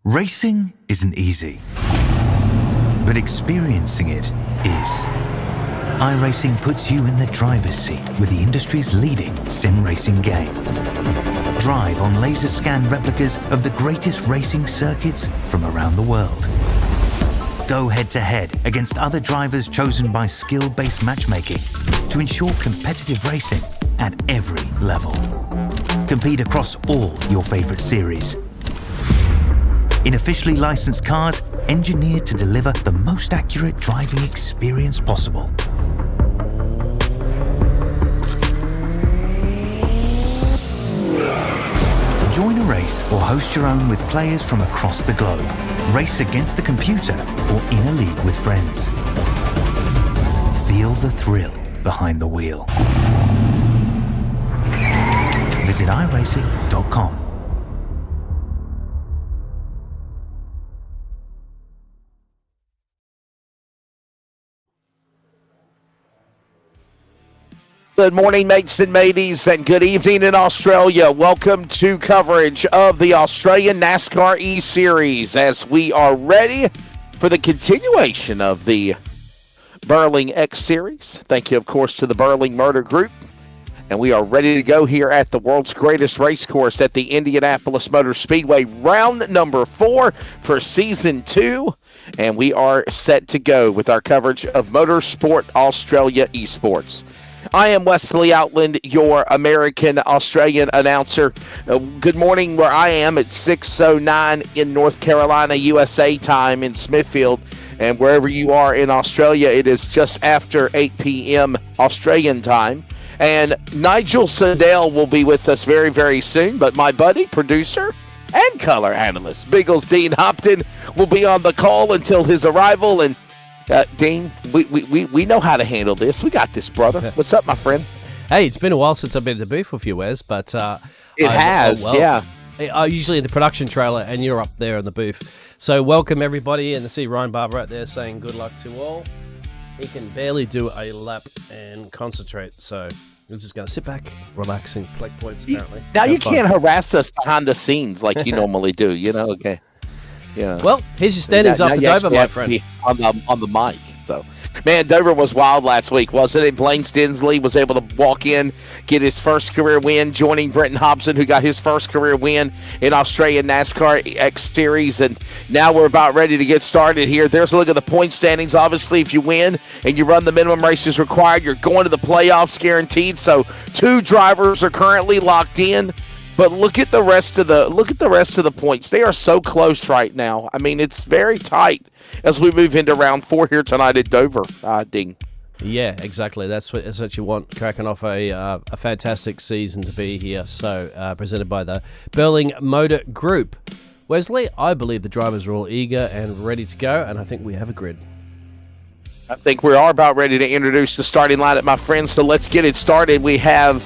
Racing isn't easy, but experiencing it is. iRacing puts you in the driver's seat with the industry's leading sim racing game. Drive on laser scan replicas of the greatest racing circuits from around the world. Go head to head against other drivers chosen by skill-based matchmaking to ensure competitive racing at every level. Compete across all your favorite series. In officially licensed cars, engineered to deliver the most accurate driving experience possible. Join a race or host your own with players from across the globe. Race against the computer or in a league with friends. Feel the thrill behind the wheel. Visit iRacing.com. Good morning, mates and mateys, and good evening in Australia. Welcome to coverage of the Australian NASCAR E-Series as we are ready for the continuation of the Burling X Series. Thank you, of course, to the Burling Motor Group. And we are ready to go here at the world's greatest race course at the Indianapolis Motor Speedway, round number 4 for Season 2. And we are set to go with our coverage of Motorsport Australia Esports. I am Wesley Outland, your American-Australian announcer. Good morning where I am at 6:09 in North Carolina, USA time in Smithfield. And wherever you are in Australia, it is just after 8 p.m. Australian time. And Nigel Sandell will be with us very, very soon. But my buddy, producer, and color analyst, Biggles Dean Hopton, will be on the call until his arrival. And Dean, we know how to handle this. We got this, brother. What's up, my friend? Hey, it's been a while since I've been in the booth with you, Wes, but it has, yeah. I'm usually in the production trailer, and you're up there in the booth. So welcome, everybody, and I see Ryan Barber out there saying good luck to all. He can barely do a lap and concentrate, so we're just going to sit back, relax, and collect points, apparently. Now you can't harass us behind the scenes like you normally do, you know? Okay. Yeah. Well, here's your standings after Dover, my friend. On the mic. So, man, Dover was wild last week, wasn't it? Blaine Stinsley was able to walk in, get his first career win, joining Brenton Hobson, who got his first career win in Australian NASCAR X Series. And now we're about ready to get started here. There's a look at the point standings. Obviously, if you win and you run the minimum races required, you're going to the playoffs guaranteed. So 2 drivers are currently locked in. But look at the rest of the points. They are so close right now. I mean, it's very tight as we move into round 4 here tonight at Dover. Ding. Yeah, exactly. That's what you want. Cracking off a fantastic season to be here. So presented by the Burling Motor Group. Wesley, I believe the drivers are all eager and ready to go, and I think we have a grid. I think we are about ready to introduce the starting lineup, my friends, so let's get it started. We have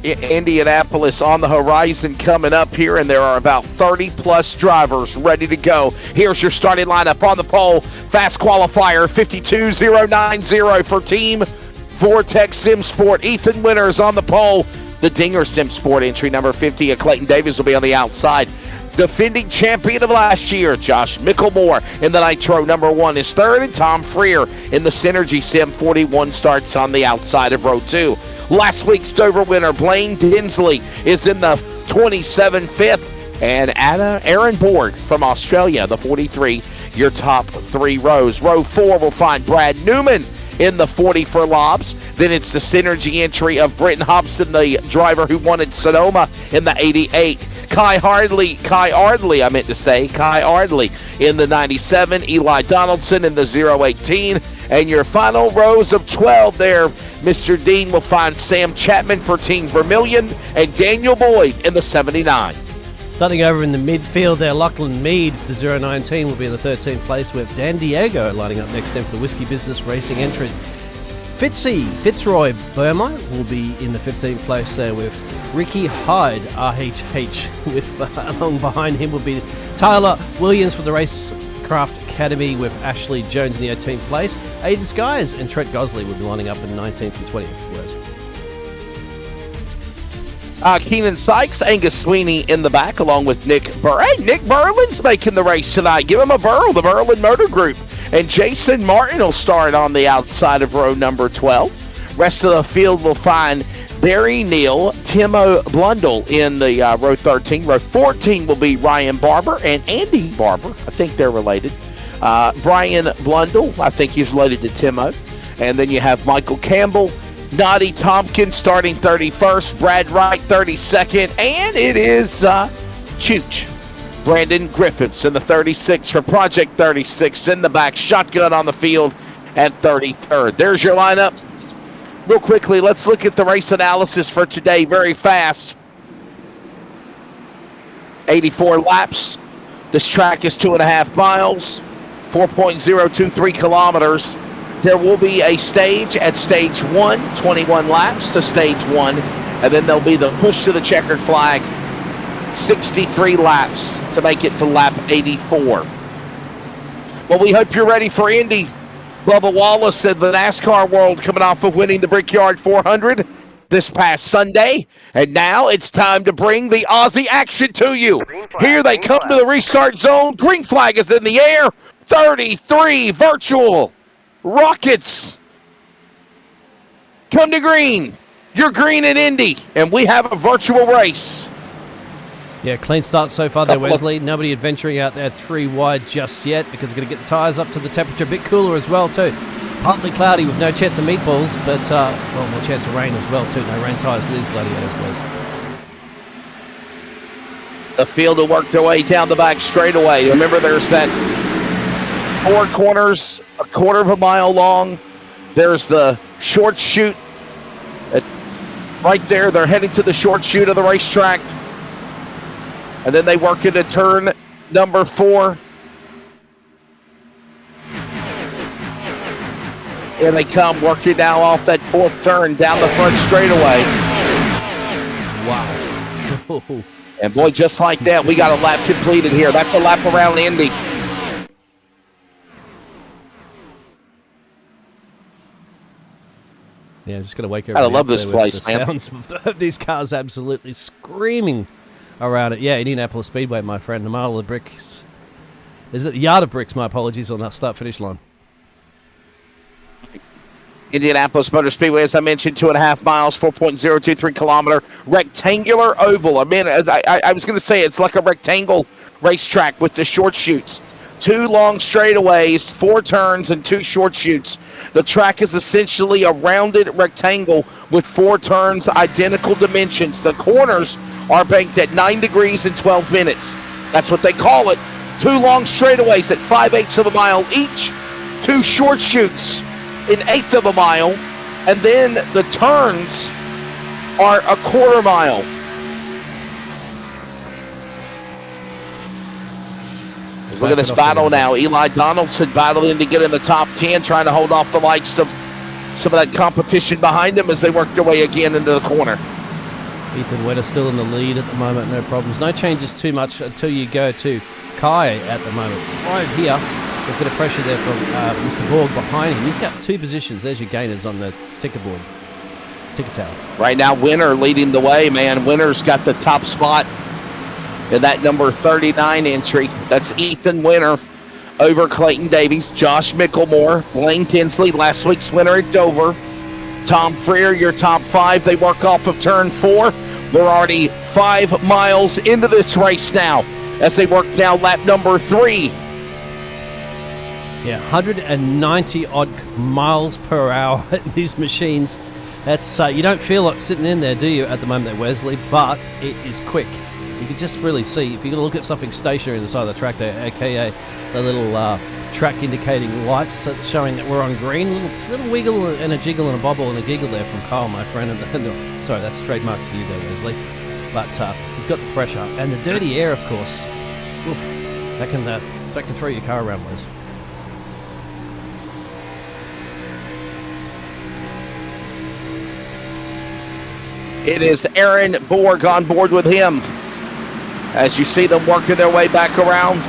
Indianapolis on the horizon coming up here, and there are about 30-plus drivers ready to go. Here's your starting lineup on the pole. Fast qualifier, 52090 for Team Vortex Sim Sport. Ethan Winters on the pole. The Dinger Sim Sport entry number 50. Clayton Davis will be on the outside. Defending champion of last year, Josh Micklemore in the Nitro number 1 is third, and Tom Freer in the Synergy Sim 41 starts on the outside of row 2. Last week's Dover winner, Blaine Dinsley, is in the 27 fifth, and Aaron Borg from Australia, the 43, your top 3 rows. Row 4 will find Brad Newman in the 40 for Lobs. Then it's the Synergy entry of Brenton Hobson, the driver who won at Sonoma in the 88. Kai Ardley in the 97. Eli Donaldson in the 018. And your final rows of 12 there, Mr. Dean, will find Sam Chapman for Team Vermilion and Daniel Boyd in the 79. Starting over in the midfield there, Lachlan Mead, the 019, will be in the 13th place with Dan Diego lining up next to him for the Whiskey Business Racing entry. Fitzroy Burma will be in the 15th place there with Ricky Hyde, RHH. Along behind him will be Tyler Williams for the Racecraft Academy with Ashley Jones in the 18th place. Aiden Skies and Trent Gosley will be lining up in 19th and 20th. Keenan Sykes, Angus Sweeney in the back, along with Nick Burr. Hey, Nick Berlin's making the race tonight. Give him a Burl, the Berlin Motor Group. And Jason Martin will start on the outside of row number 12. Rest of the field will find Barry Neal, Timo Blundell in the row 13. Row 14 will be Ryan Barber and Andy Barber. I think they're related. Brian Blundell, I think he's related to Timo. And then you have Michael Campbell, Noddy Tompkins starting 31st, Brad Wright 32nd, and it is Chooch. Brandon Griffiths in the 36 for Project 36 in the back, shotgun on the field at 33rd. There's your lineup. Real quickly, let's look at the race analysis for today very fast. 84 laps. This track is 2.5 miles, 4.023 kilometers. There will be a stage at stage 1, 21 laps to stage 1, and then there'll be the push to the checkered flag, 63 laps to make it to lap 84. Well, we hope you're ready for Indy. Bubba Wallace in the NASCAR world coming off of winning the Brickyard 400 this past Sunday, and now it's time to bring the Aussie action to you. Here they come to the restart zone. Green flag is in the air. 33 virtual Rockets, come to green. You're green in Indy, and we have a virtual race. Yeah, clean start so far there, Wesley. Nobody adventuring out there 3 wide just yet because it's going to get the tyres up to the temperature. A bit cooler as well, too. Partly cloudy with no chance of meatballs, but, well, more chance of rain as well, too. No rain tyres for these gladiators, Wes. The field will work their way down the back straightaway. Remember, there's that 4 corners, a quarter of a mile long. There's the short chute. Right there, they're heading to the short chute of the racetrack. And then they work into turn number 4. And they come working now off that 4th turn down the front straightaway. Wow. And boy, just like that, we got a lap completed here. That's a lap around Indy. Yeah, I'm just going to wake everybody I love up this there place, with the man. sounds of these cars absolutely screaming around it. Yeah, Indianapolis Speedway, my friend. A mile of bricks. Is it a yard of bricks? My apologies on that start-finish line. Indianapolis Motor Speedway, as I mentioned, 2.5 miles, 4.023 kilometer, rectangular oval. I mean, as I was going to say, it's like a rectangle racetrack with the short chutes. 2 long straightaways, 4 turns, and 2 short chutes. The track is essentially a rounded rectangle with 4 turns, identical dimensions. The corners are banked at 9 degrees and 12 minutes. That's what they call it. 2 long straightaways at 5/8 of a mile each. 2 short chutes in 1/8 of a mile. And then the turns are a quarter mile. Look at this battle now. Eli Donaldson battling to get in the top 10, trying to hold off the likes of some of that competition behind him as they work their way again into the corner. Ethan Wetter still in the lead at the moment, no problems. No changes too much until you go to Kai at the moment. Right here, a bit of pressure there from Mr. Borg behind him. He's got 2 positions. There's your gainers on the ticker board. Ticker tower. Right now, Winner leading the way, man. Winner's got the top spot in that number 39 entry. That's Ethan Winner over Clayton Davies, Josh Micklemore, Blaine Tinsley, last week's winner at Dover. Tom Freer, your top 5. They work off of turn 4. We're already 5 miles into this race now as they work now lap number 3. Yeah, 190 odd miles per hour in these machines. That's you don't feel like sitting in there, do you, at the moment, Wesley? But it is quick. You can just really see, if you look at something stationary on the side of the track there, aka the little track indicating lights that's showing that we're on green, little wiggle and a jiggle and a bobble and a giggle there from Kyle, my friend. And sorry, that's trademarked to you there, Wesley. But he's got the pressure and the dirty air, of course. Oof, that can throw your car around, Wes. It is Aaron Borg on board with him as you see them working their way back around.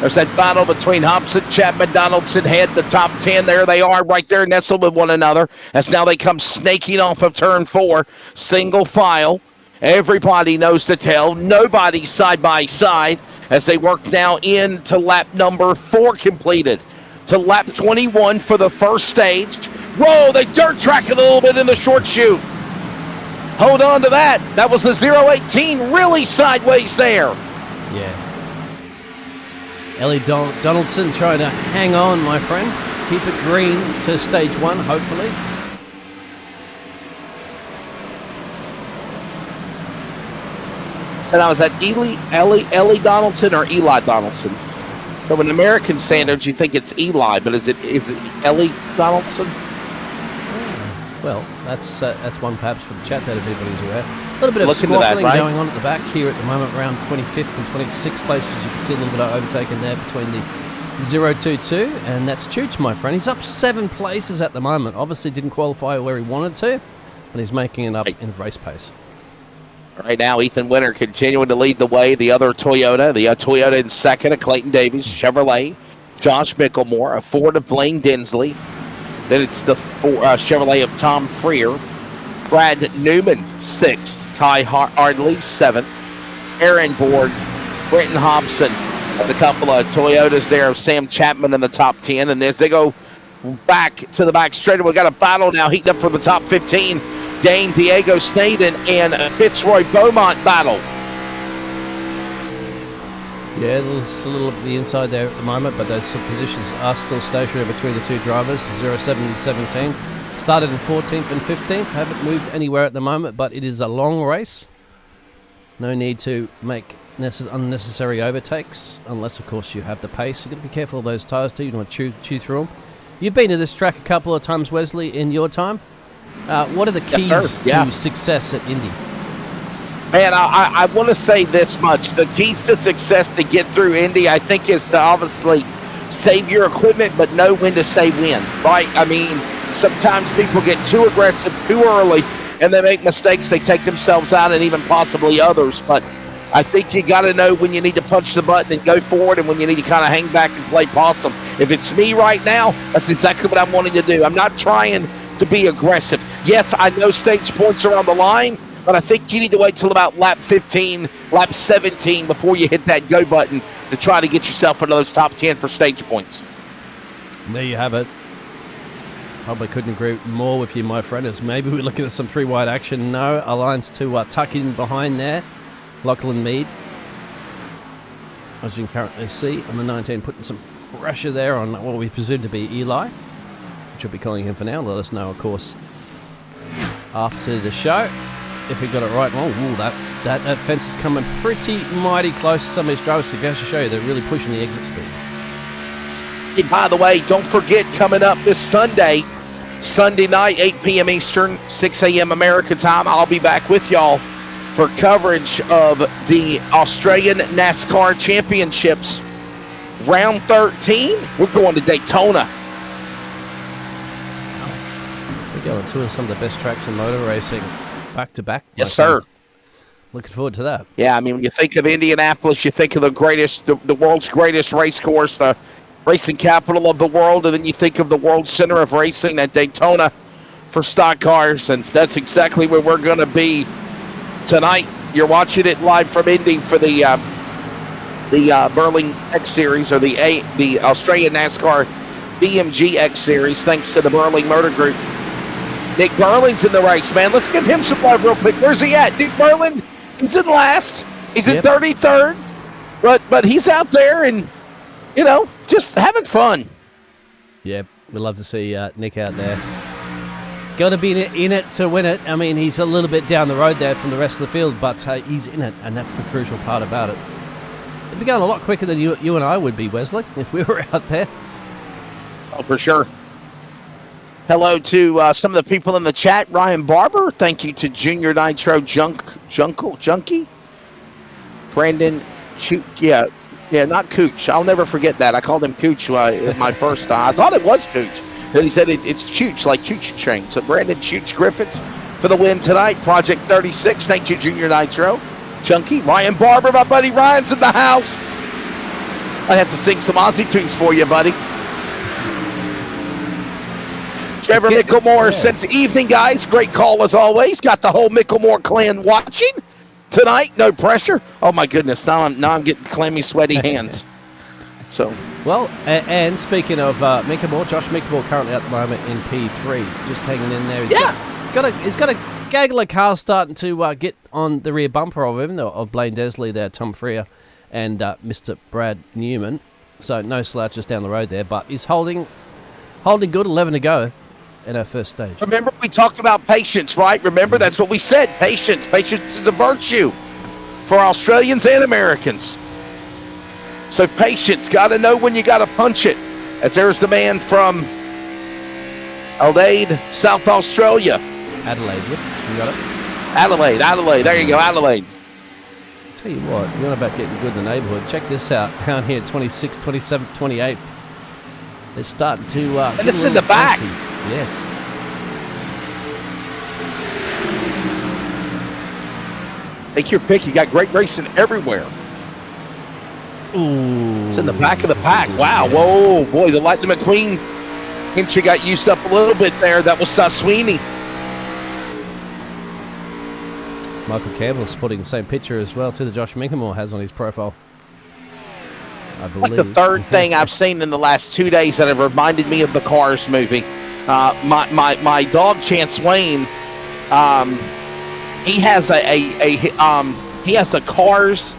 There's that battle between Hobson, Chapman, Donaldson head the top 10. There they are right there nestled with one another as now they come snaking off of turn 4. Single file. Everybody knows the tell. Nobody side by side as they work now into lap number 4 completed. To lap 21 for the first stage. Whoa, they dirt track it a little bit in the short chute. Hold on to that. That was the 018 really sideways there. Yeah. Ellie Donaldson trying to hang on, my friend. Keep it green to stage 1, hopefully. So now is that Ellie Donaldson or Eli Donaldson? From an American standard, you think it's Eli, but is it Ellie Donaldson? Well, that's one perhaps for the chat that if anybody's aware. A little bit of Look into that, squabbling right? going on at the back here at the moment, around 25th and 26th places. You can see a little bit of overtaking there between the 022, and that's Chooch, my friend. He's up 7 places at the moment. Obviously didn't qualify where he wanted to, but he's making it up in race pace. Right now, Ethan Winter continuing to lead the way. The other Toyota, Toyota in second of Clayton Davies, Chevrolet, Josh Bicklemore, a Ford of Blaine Dinsley. Then it's the Chevrolet of Tom Freer. Brad Newman, 6th. Kai Ardley, 7th. Aaron Borg, Brenton Hobson, and a couple of Toyotas there of Sam Chapman in the top 10. And as they go back to the back straight, we've got a battle now heating up for the top 15. Dane Diego Snaden and Fitzroy Beaumont battle. Yeah, it's a little up the inside there at the moment, but those positions are still stationary between the two drivers, the 07 and 17. Started in 14th and 15th, haven't moved anywhere at the moment, but it is a long race. No need to make unnecessary overtakes, unless, of course, you have the pace. You've got to be careful of those tyres, too. You don't want to chew through them. You've been to this track a couple of times, Wesley, in your time. What are the keys to success at Indy? Man, I want to say this much. The keys to success to get through Indy, I think, is to obviously save your equipment, but know when to say when, right? I mean, sometimes people get too aggressive too early, and they make mistakes. They take themselves out and even possibly others. But I think you got to know when you need to punch the button and go forward and when you need to kind of hang back and play possum. If it's me right now, that's exactly what I'm wanting to do. I'm not trying to be aggressive. Yes, I know stage points are on the line, but I think you need to wait till about lap 15, lap 17 before you hit that go button to try to get yourself into those top 10 for stage points. There you have it. Probably couldn't agree more with you, my friend, as maybe we're looking at some 3-wide action. No, Alliance to tuck in behind there. Lachlan Mead, as you can currently see, on the 19, putting some pressure there on what we presume to be Eli, which we'll be calling him for now. Let us know, of course, after the show, if we got it right. Oh, that fence is coming pretty mighty close to some of these drivers. To show you, they're really pushing the exit speed. Hey, by the way, don't forget, coming up this Sunday night, 8 p.m. Eastern, 6 a.m. American time, I'll be back with y'all for coverage of the Australian NASCAR Championships. Round 13, we're going to Daytona. We're going to some of the best tracks in motor racing, back to back. Yes, sir. Looking forward to that. Yeah, I mean, when you think of Indianapolis, you think of the world's greatest race course, the racing capital of the world, and then you think of the world center of racing at Daytona for stock cars, and that's exactly where we're going to be tonight. You're watching it live from Indy for the Burling X Series, or the Australian NASCAR BMG X Series, thanks to the Burling Motor Group. Nick Burling's in the race, man. Let's give him some love real quick. Where's he at? Nick Burling, he's in last. He's in 33rd, but he's out there and, you know, just having fun. Yeah, we'd love to see Nick out there. Got to be in it to win it. I mean, he's a little bit down the road there from the rest of the field, but he's in it, and that's the crucial part about it. It'd be going a lot quicker than you and I would be, Wesley, if we were out there. Oh, for sure. Hello to some of the people in the chat. Ryan Barber, thank you to Junior Nitro Junkie. Brandon, not Cooch. I'll never forget that. I called him Cooch my first time. I thought it was Cooch. Then he said it's Chooch, like Chooch Train. So Brandon Chooch Griffiths for the win tonight. Project 36. Thank you, Junior Nitro Junkie. Ryan Barber, my buddy Ryan's in the house. I have to sing some Aussie tunes for you, buddy. Trevor Micklemore says, evening, guys. Great call as always. Got the whole Micklemore clan watching tonight. No pressure. Oh, my goodness. Now I'm getting clammy, sweaty hands. So, well, and speaking of Micklemore, Josh Micklemore currently at the moment in P3, just hanging in there. He's got a gaggle of cars starting to get on the rear bumper of him, of Blaine Desley there, Tom Freer, and Mr. Brad Newman. So no slouches down the road there, but he's holding good. 11 to go in our first stage. Remember, we talked about patience, right? Remember, that's what we said. Patience. Patience is a virtue for Australians and Americans. So patience, got to know when you got to punch it. As there's the man from Adelaide, South Australia. Adelaide, yep, you got it. Adelaide, there you go, Adelaide. Tell you what, you're on about getting good in the neighbourhood. Check this out, down here, 26, 27, 28. They're starting to... and it's in the back. Fancy. Yes. Take your pick, you got great racing everywhere. Ooh. It's in the back of the pack. Wow. Yeah. Whoa, boy. The Lightning McQueen entry got used up a little bit there. That was Sweeney. Michael Campbell is putting the same picture as well, too, that Josh Micklemore has on his profile. I believe. Like the third thing I've seen in the last 2 days that have reminded me of the Cars movie. My dog Chance Wayne, he has a Cars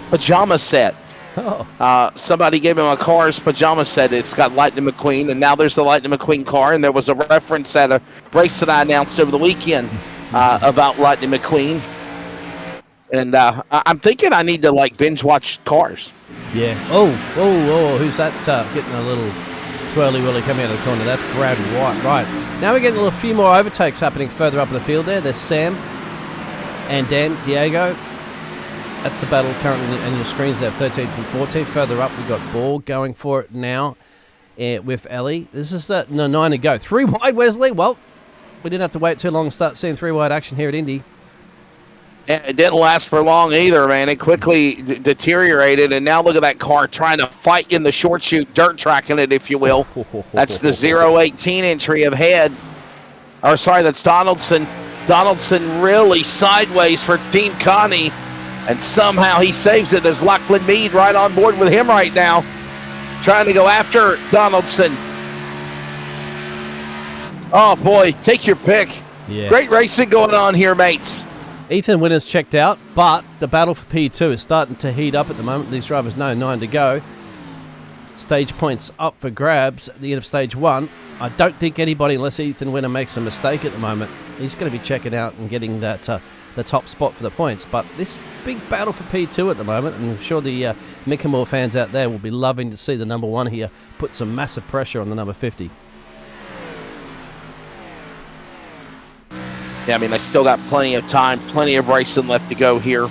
pajama set. Oh. Somebody gave him a Cars pajama set. It's got Lightning McQueen, and now there's the Lightning McQueen car, and there was a reference at a race that I announced over the weekend about Lightning McQueen. And I'm thinking I need to binge watch Cars. Yeah. Oh, who's that getting a little twirly-whirly coming out of the corner? That's Brad White. Right. Now we're getting a few more overtakes happening further up in the field there. There's Sam and Dan Diego. That's the battle currently on your screens there, 13th and 14th. Further up, we've got Ball going for it now with Ellie. This is 9 to go. 3 wide, Wesley. Well, we didn't have to wait too long to start seeing 3 wide action here at Indy. Yeah, it didn't last for long either, man. It quickly deteriorated, and now look at that car trying to fight in the short chute, dirt tracking it, if you will. That's the 018 entry of Head. Or, sorry, that's Donaldson. Donaldson really sideways for Team Connie. And somehow he saves it. There's Lachlan Mead right on board with him right now, trying to go after Donaldson. Oh, boy, take your pick. Yeah. Great racing going on here, mates. Ethan Winner's checked out, but the battle for P2 is starting to heat up at the moment. These drivers know 9 to go. Stage points up for grabs at the end of stage 1. I don't think anybody, unless Ethan Winner makes a mistake at the moment, he's going to be checking out and getting that the top spot for the points. But this big battle for P2 at the moment, and I'm sure the Micklemore fans out there will be loving to see the number 1 here put some massive pressure on the number 50. Yeah, I mean, I still got plenty of time, plenty of racing left to go here.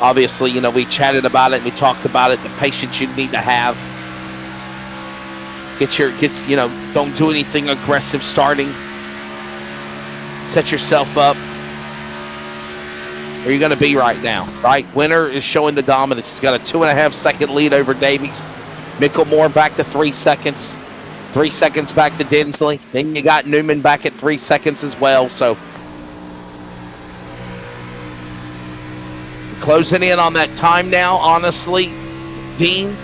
Obviously, we chatted about it, we talked about it, the patience you need to have. Don't do anything aggressive starting. Set yourself up. Where you're going to be right now, right? Winner is showing the dominance. He's got a 2.5 second lead over Davies. Micklemore back to 3 seconds. 3 seconds back to Dinsley. Then you got Newman back at 3 seconds as well. So closing in on that time now, honestly, Dean,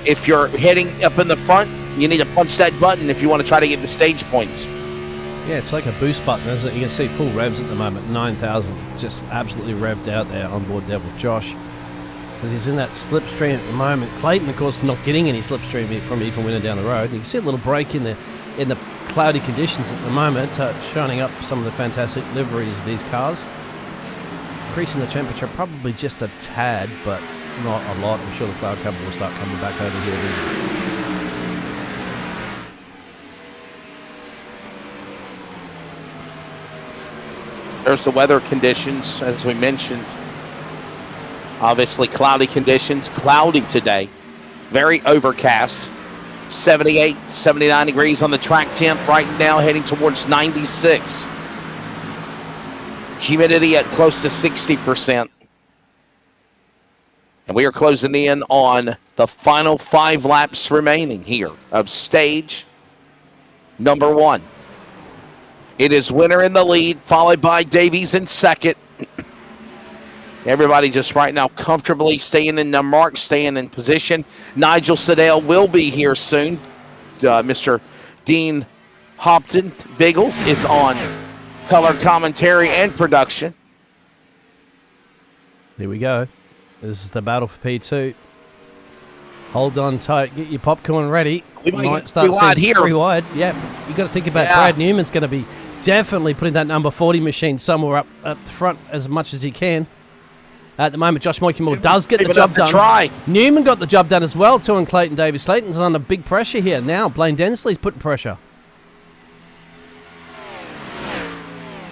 if you're heading up in the front, you need to punch that button if you want to try to get the stage points. Yeah, it's like a boost button, isn't it? You can see full revs at the moment, 9,000, just absolutely revved out there on board there with Josh. Because he's in that slipstream at the moment. Clayton, of course, not getting any slipstream from Ethan Winner down the road. You can see a little break in the cloudy conditions at the moment, shining up some of the fantastic liveries of these cars. Increasing the temperature probably just a tad, but not a lot. I'm sure the cloud cover will start coming back over here. There's the weather conditions, as we mentioned. Obviously, cloudy conditions. Cloudy today. Very overcast. 78, 79 degrees on the track temp right now, heading towards 96. Humidity at close to 60%. And we are closing in on the final 5 laps remaining here of stage number 1. It is Winner in the lead, followed by Davies in second. Everybody just right now comfortably staying in the mark, staying in position. Nigel Siddell will be here soon. Mr. Dean Hopton Biggles is on color commentary and production. Here we go. This is the battle for P2. Hold on tight. Get your popcorn ready. We might start seeing here. 3 wide. Yeah, you got to think about Brad Newman's going to be definitely putting that number 40 machine somewhere up the front as much as he can. At the moment, Josh Moikimore does get the job done. Newman got the job done as well, too, and Clayton Davis. Clayton's under big pressure here. Now, Blaine Densley's putting pressure.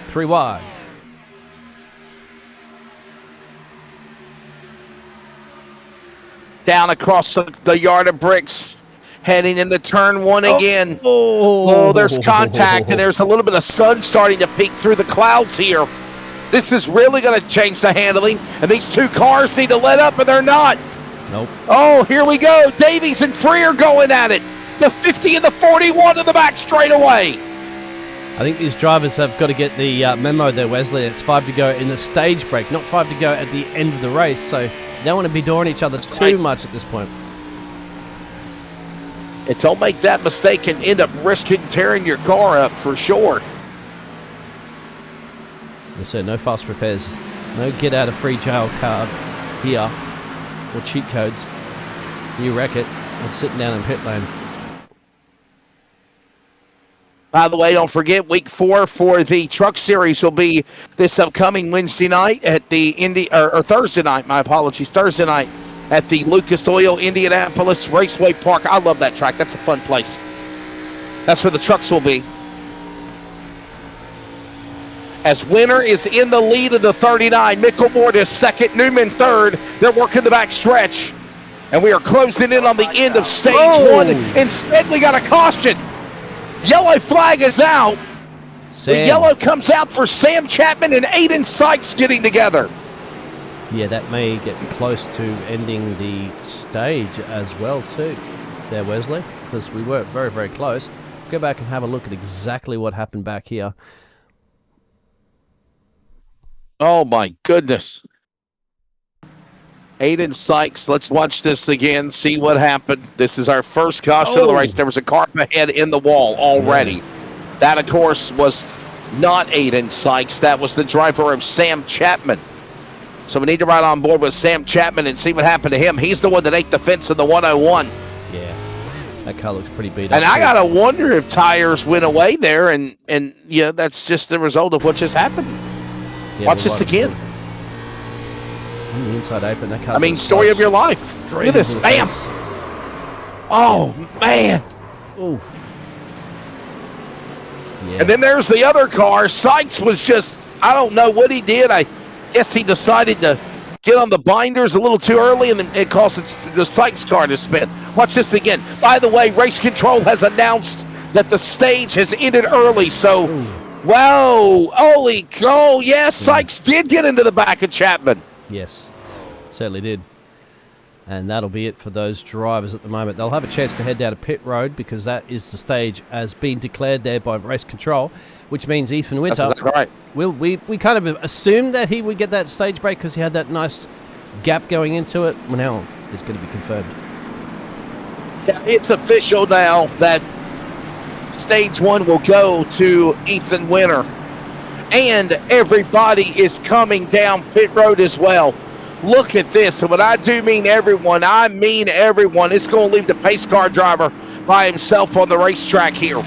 3 wide. Down across the yard of bricks, heading into turn 1 again. Oh, there's contact, and there's a little bit of sun starting to peek through the clouds here. This is really going to change the handling, and these 2 cars need to let up, and they're not. Nope. Oh, here we go. Davies and Freer going at it. The 50 and the 41 to the back straightaway. I think these drivers have got to get the memo there, Wesley. It's 5 to go in the stage break, not 5 to go at the end of the race. So you don't want to be dooring each other too much at this point. Don't make that mistake and end up risking tearing your car up for sure. I said, no fast repairs, no get out of free jail card here, or cheat codes. You wreck it, and sitting down in pit lane. By the way, don't forget, week 4 for the Truck Series will be this upcoming Wednesday night at the Thursday night, my apologies, Thursday night at the Lucas Oil Indianapolis Raceway Park. I love that track. That's a fun place. That's where the trucks will be. As Winner is in the lead of the 39, Mickelmore is second, Newman third. They're working the back stretch. And we are closing in on the end of stage 1. Instead, we got a caution. Yellow flag is out. The yellow comes out for Sam Chapman and Aiden Sykes getting together. Yeah, that may get close to ending the stage as well too, there, Wesley, because we were very, very close. Go back and have a look at exactly what happened back here. Oh, my goodness. Aiden Sykes, let's watch this again, see what happened. This is our first caution of the race. There was a car ahead in the wall already. Yeah. That, of course, was not Aiden Sykes. That was the driver of Sam Chapman. So we need to ride on board with Sam Chapman and see what happened to him. He's the one that ate the fence in the 101. Yeah, that car looks pretty beat up. And I got to wonder if tires went away there, and yeah, that's just the result of what just happened. Yeah, watch this again. On the inside apron, that car. I mean, story of your life. Look at this, bam! Oh man! Oof. Yeah. And then there's the other car. Sykes was just, I don't know what he did. I guess he decided to get on the binders a little too early, and then it caused the Sykes car to spin. Watch this again. By the way, Race Control has announced that the stage has ended early, so. Ooh. Whoa! Holy cow! Yes, Sykes did get into the back of Chapman. Yes, certainly did. And that'll be it for those drivers at the moment. They'll have a chance to head down to pit road because that is the stage as being declared there by Race Control, which means Ethan Winter. That's right. We kind of assumed that he would get that stage break because he had that nice gap going into it. Well, now it's going to be confirmed. Yeah, it's official now that stage 1 will go to Ethan Winter. And everybody is coming down pit road as well. Look at this. And when I do mean everyone, I mean everyone. It's going to leave the pace car driver by himself on the racetrack here.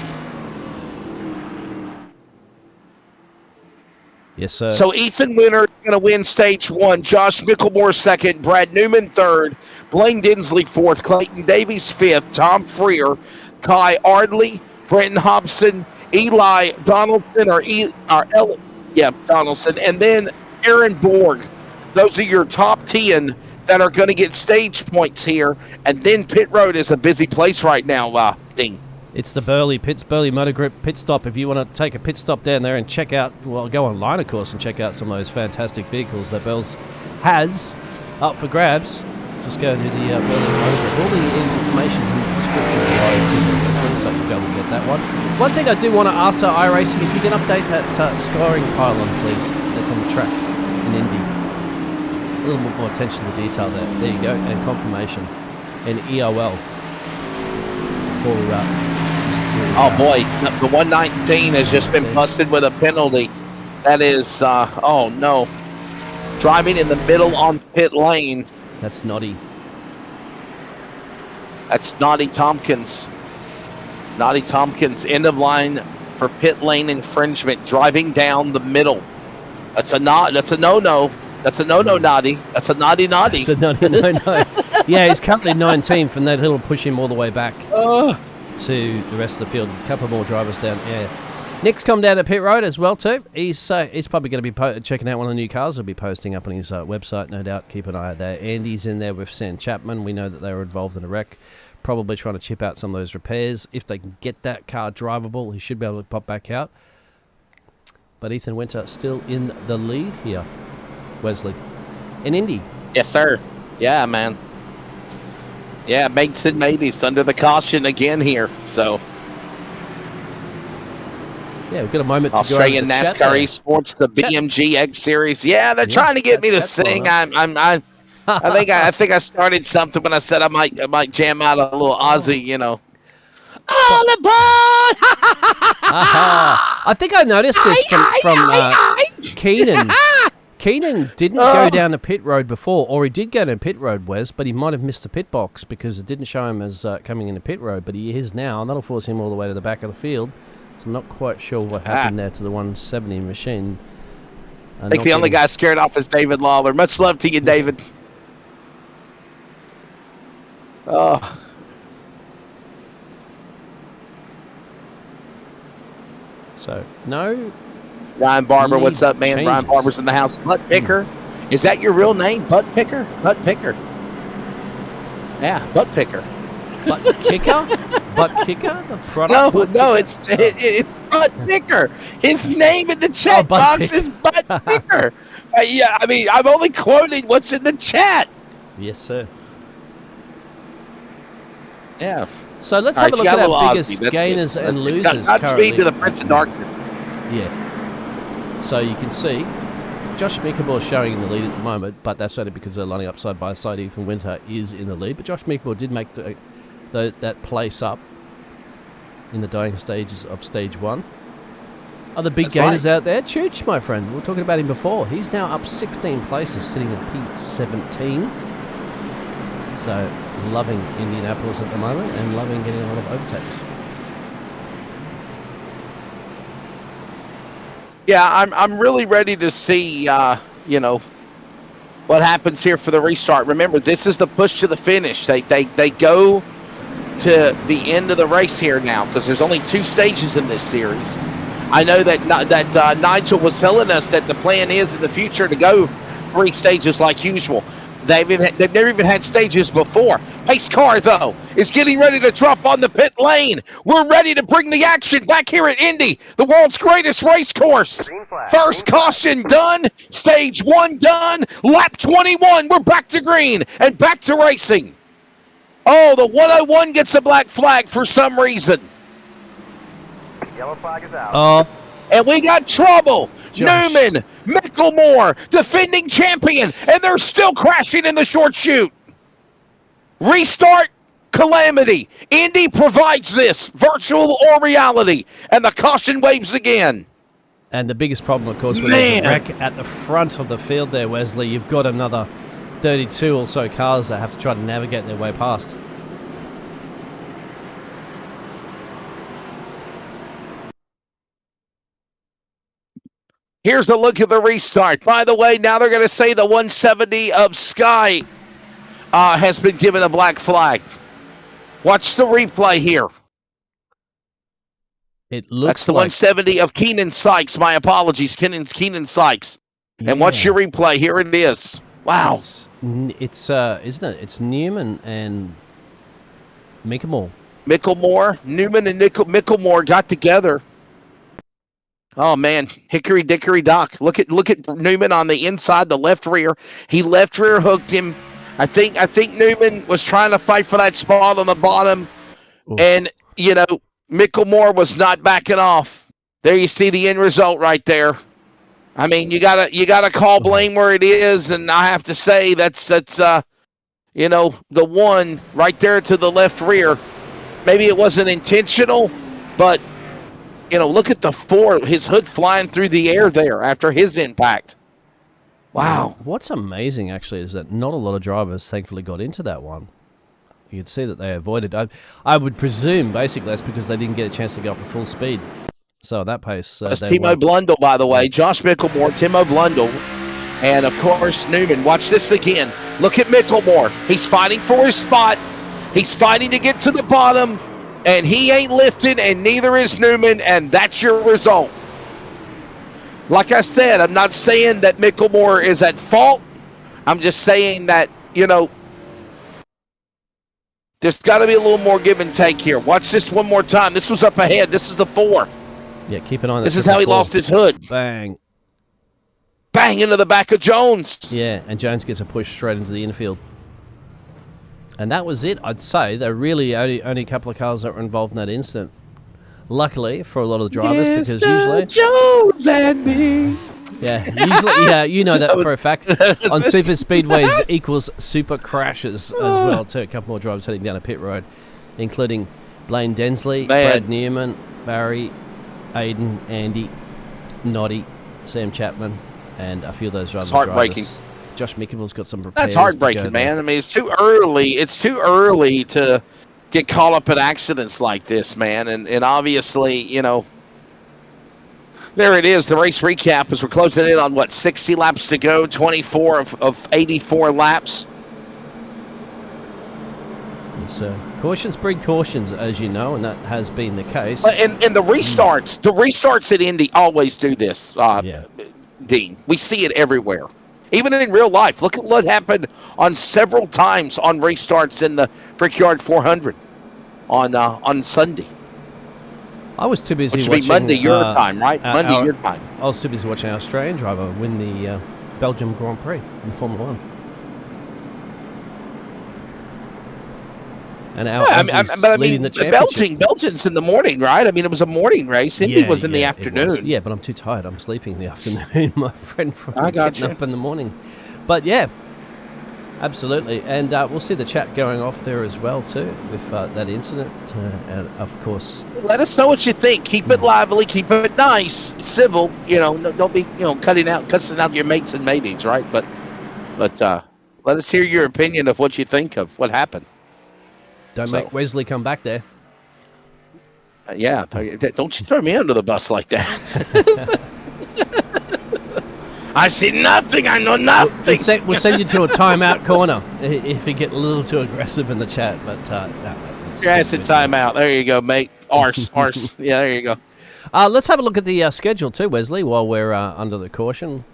Yes, sir. So Ethan Winter is going to win stage 1. Josh Mickelmore second. Brad Newman third. Blaine Dinsley fourth. Clayton Davies fifth. Tom Freer. Kai Ardley. Brenton Hobson. Eli Donaldson, Donaldson, and then Aaron Borg. Those are your top 10 that are going to get stage points here. And then pit road is a busy place right now, Ding. It's the Burley Motor Group pit stop. If you want to take a pit stop down there and check out, well, go online, of course, and check out some of those fantastic vehicles that Bells has up for grabs. just go to the all the information's in the description below, so you'll be able to get that one. One thing I do want to ask iRacing, if you can update that scoring pylon, please, that's on the track in Indy. A little more attention to detail there. There you go, and confirmation. And EOL for oh boy, the 119 has just been busted with a penalty. That is, oh no. Driving in the middle on pit lane. That's Noddy. That's Noddy Tompkins. Noddy Tompkins, end of line for pit lane infringement, driving down the middle. That's a no-no. That's a no-no, Noddy. That's a naughty. That's a no-no. Yeah, he's currently 19th, and that'll push him all the way back to the rest of the field. A couple more drivers down. Yeah. Nick's come down to pit road as well too. He's probably going to be checking out one of the new cars. He'll be posting up on his website, no doubt. Keep an eye out there. Andy's in there with Sam Chapman. We know that they were involved in a wreck, probably trying to chip out some of those repairs. If they can get that car drivable, he should be able to pop back out. But Ethan Winter still in the lead here, Wesley, in Indy. Yes, sir. Yeah, man. Yeah, makes it mateys under the caution again here. So. Yeah, we've got a moment to Australian go. NASCAR Esports, the BMG X Series. Yeah, they're trying to get me to sing. I think I started something when I said I might jam out a little Aussie, you know. All aboard! I think I noticed this from Keenan. Keenan didn't go down the pit road before, or he did go down pit road, Wes, but he might have missed the pit box because it didn't show him as coming into pit road, but he is now, and that'll force him all the way to the back of the field. I'm not quite sure what happened there to the 170 machine. I think the only guy scared off is David Lawler. Much love to you, David. Oh. So, no. Ryan Barber, what's up, man? Changes. Ryan Barber's in the house. Butt Picker. Is that your real name? Butt Picker? Butt Picker. Yeah, Butt Picker. Butt Kicker? Butt Kicker? The product? No, it's Butt Picker. His name in the chat box is Butt Picker. Yeah, I mean, I'm only quoting what's in the chat. Yes, sir. Yeah. So let's have a look at our biggest gainers and losers. Godspeed to the Prince of Darkness. Yeah. So you can see Josh Meekable is showing in the lead at the moment, but that's only because they're lining up side by side. Ethan Winter is in the lead, but Josh Meekable did make that place up in the dying stages of stage one. Other big gainers out there, Chooch, my friend. We were talking about him before. He's now up 16 places, sitting at P17. So loving Indianapolis at the moment and loving getting a lot of overtakes. Yeah, I'm really ready to see, you know, what happens here for the restart. Remember, this is the push to the finish. They go to the end of the race here now because there's only 2 stages in this series. I know that Nigel was telling us that the plan is in the future to go 3 stages like usual. They've never even had stages before. Pace car, though, is getting ready to drop on the pit lane. We're ready to bring the action back here at Indy, the world's greatest race course. First caution done. Stage 1 done. Lap 21. We're back to green and back to racing. Oh, the 101 gets a black flag for some reason. Yellow flag is out. And we got trouble. Newman, Micklemore, defending champion, and they're still crashing in the short chute. Restart, calamity. Indy provides this, virtual or reality, and the caution waves again. And the biggest problem, of course, when there's a wreck at the front of the field there, Wesley, you've got another 32 or so cars that have to try to navigate their way past. Here's a look at the restart. By the way, now they're going to say the 170 of Sky has been given a black flag. Watch the replay here. It looks That's the 170 of Keenan Sykes. My apologies, Keenan Sykes. And watch your replay. Here it is. Wow. It's isn't it? It's Newman and Micklemore. Newman and Micklemore got together. Oh man, hickory dickory dock. Look at Newman on the inside, the left rear. He left rear hooked him. I think Newman was trying to fight for that spot on the bottom, and Micklemore was not backing off. There you see the end result right there. I mean, you gotta call blame where it is, and I have to say that's the one right there to the left rear. Maybe it wasn't intentional, but look at the his hood flying through the air there after his impact. Wow. What's amazing, actually, is that not a lot of drivers thankfully got into that one. You could see that they avoided. I would presume, basically, that's because they didn't get a chance to go up at full speed. So at that pace... that's Timo Blundell, by the way. Josh Micklemore, Timo Blundell, and, of course, Newman. Watch this again. Look at Micklemore. He's fighting for his spot. He's fighting to get to the bottom, and he ain't lifting, and neither is Newman, and that's your result. Like I said, I'm not saying that Micklemore is at fault. I'm just saying that, there's got to be a little more give and take here. Watch this one more time. This was up ahead. This is the 4. Yeah, keep an eye on this is how he lost his hood. Bang. Bang into the back of Jones. Yeah, and Jones gets a push straight into the infield. And that was it, I'd say. There really only a couple of cars that were involved in that incident. Luckily for a lot of the drivers, because usually Jones and me. Yeah, usually, you know that for a fact. On super speedways equals super crashes as well too. A couple more drivers heading down a pit road, including Blaine Densley, Brad Newman, Barry, Aiden, Andy, Noddy, Sam Chapman, and a few of those drivers. It's heartbreaking. Josh Mickeville's got some repairs. That's heartbreaking, man. I mean, it's too early. It's too early to get caught up in accidents like this, man. And obviously, there it is. The race recap as we're closing in on, 60 laps to go, 24 of 84 laps. So cautions breed cautions, as you know, and that has been the case. And the restarts at Indy always do this, Dean. We see it everywhere. Even in real life. Look at what happened on several times on restarts in the Brickyard 400 on Sunday. I was too busy watching... Which would be Monday your time, right? Monday your time. I was too busy watching our Australian driver win the Belgium Grand Prix in Formula 1. And our leading the championship. Belgium's in the morning, right? I mean, it was a morning race. Indy was in the afternoon. Yeah, but I'm too tired. I'm sleeping in the afternoon, my friend, from getting up in the morning. But yeah, absolutely. And we'll see the chat going off there as well, too, with that incident. And, of course... Let us know what you think. Keep it lively. Keep it nice, civil. Don't be, cussing out your mates and mateys, right? But let us hear your opinion of what you think of what happened. Don't make Wesley come back there. Yeah, don't you throw me under the bus like that. I see nothing. I know nothing. We'll send you to a timeout corner if you get a little too aggressive in the chat. But it's a timeout. There you go, mate. Arse. Yeah, there you go. Let's have a look at the schedule too, Wesley, while we're under the caution.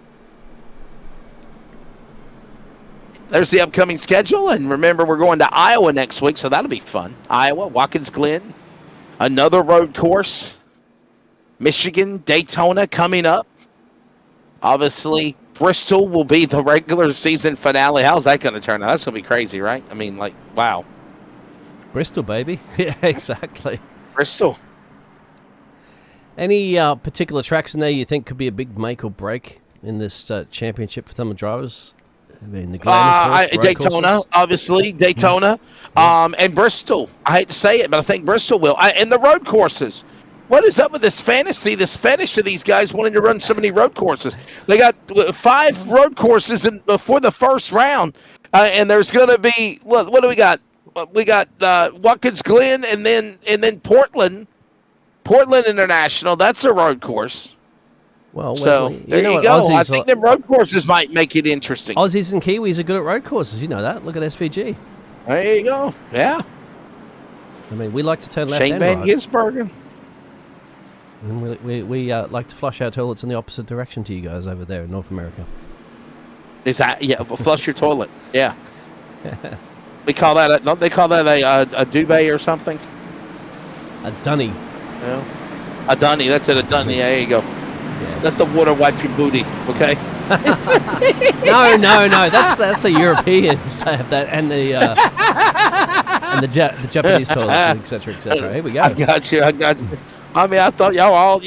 There's the upcoming schedule, and remember, we're going to Iowa next week, so that'll be fun. Iowa, Watkins Glen, another road course. Michigan, Daytona coming up. Obviously, Bristol will be the regular season finale. How's that going to turn out? That's going to be crazy, right? I mean, wow. Bristol, baby. Yeah, exactly. Bristol. Any particular tracks in there you think could be a big make or break in this championship for some of the drivers? I mean, the Daytona, courses. Obviously, Daytona, and Bristol. I hate to say it, but I think Bristol will. And the road courses. What is up with this fantasy, this fetish of these guys wanting to run so many road courses? They got 5 road courses before the first round, and there's going to be what do we got? We got Watkins Glen, and then Portland International. That's a road course. Well, so Wesley, there you go. I think the road courses might make it interesting. Aussies and Kiwis are good at road courses. You know that. Look at SVG. There you go. Yeah. I mean, we like to turn left Shane and Van right. Gisbergen. And we like to flush our toilets in the opposite direction to you guys over there in North America. Is that flush your toilet? Yeah. We call that don't they call that a duvet or something? A dunny. Yeah. A dunny. That's it. A dunny. There you go. Yeah. That's the water wipe your booty. Okay. No. That's the Europeans have that, and the Japanese toilets, etc. Here we go. I got you. I mean, I thought y'all all,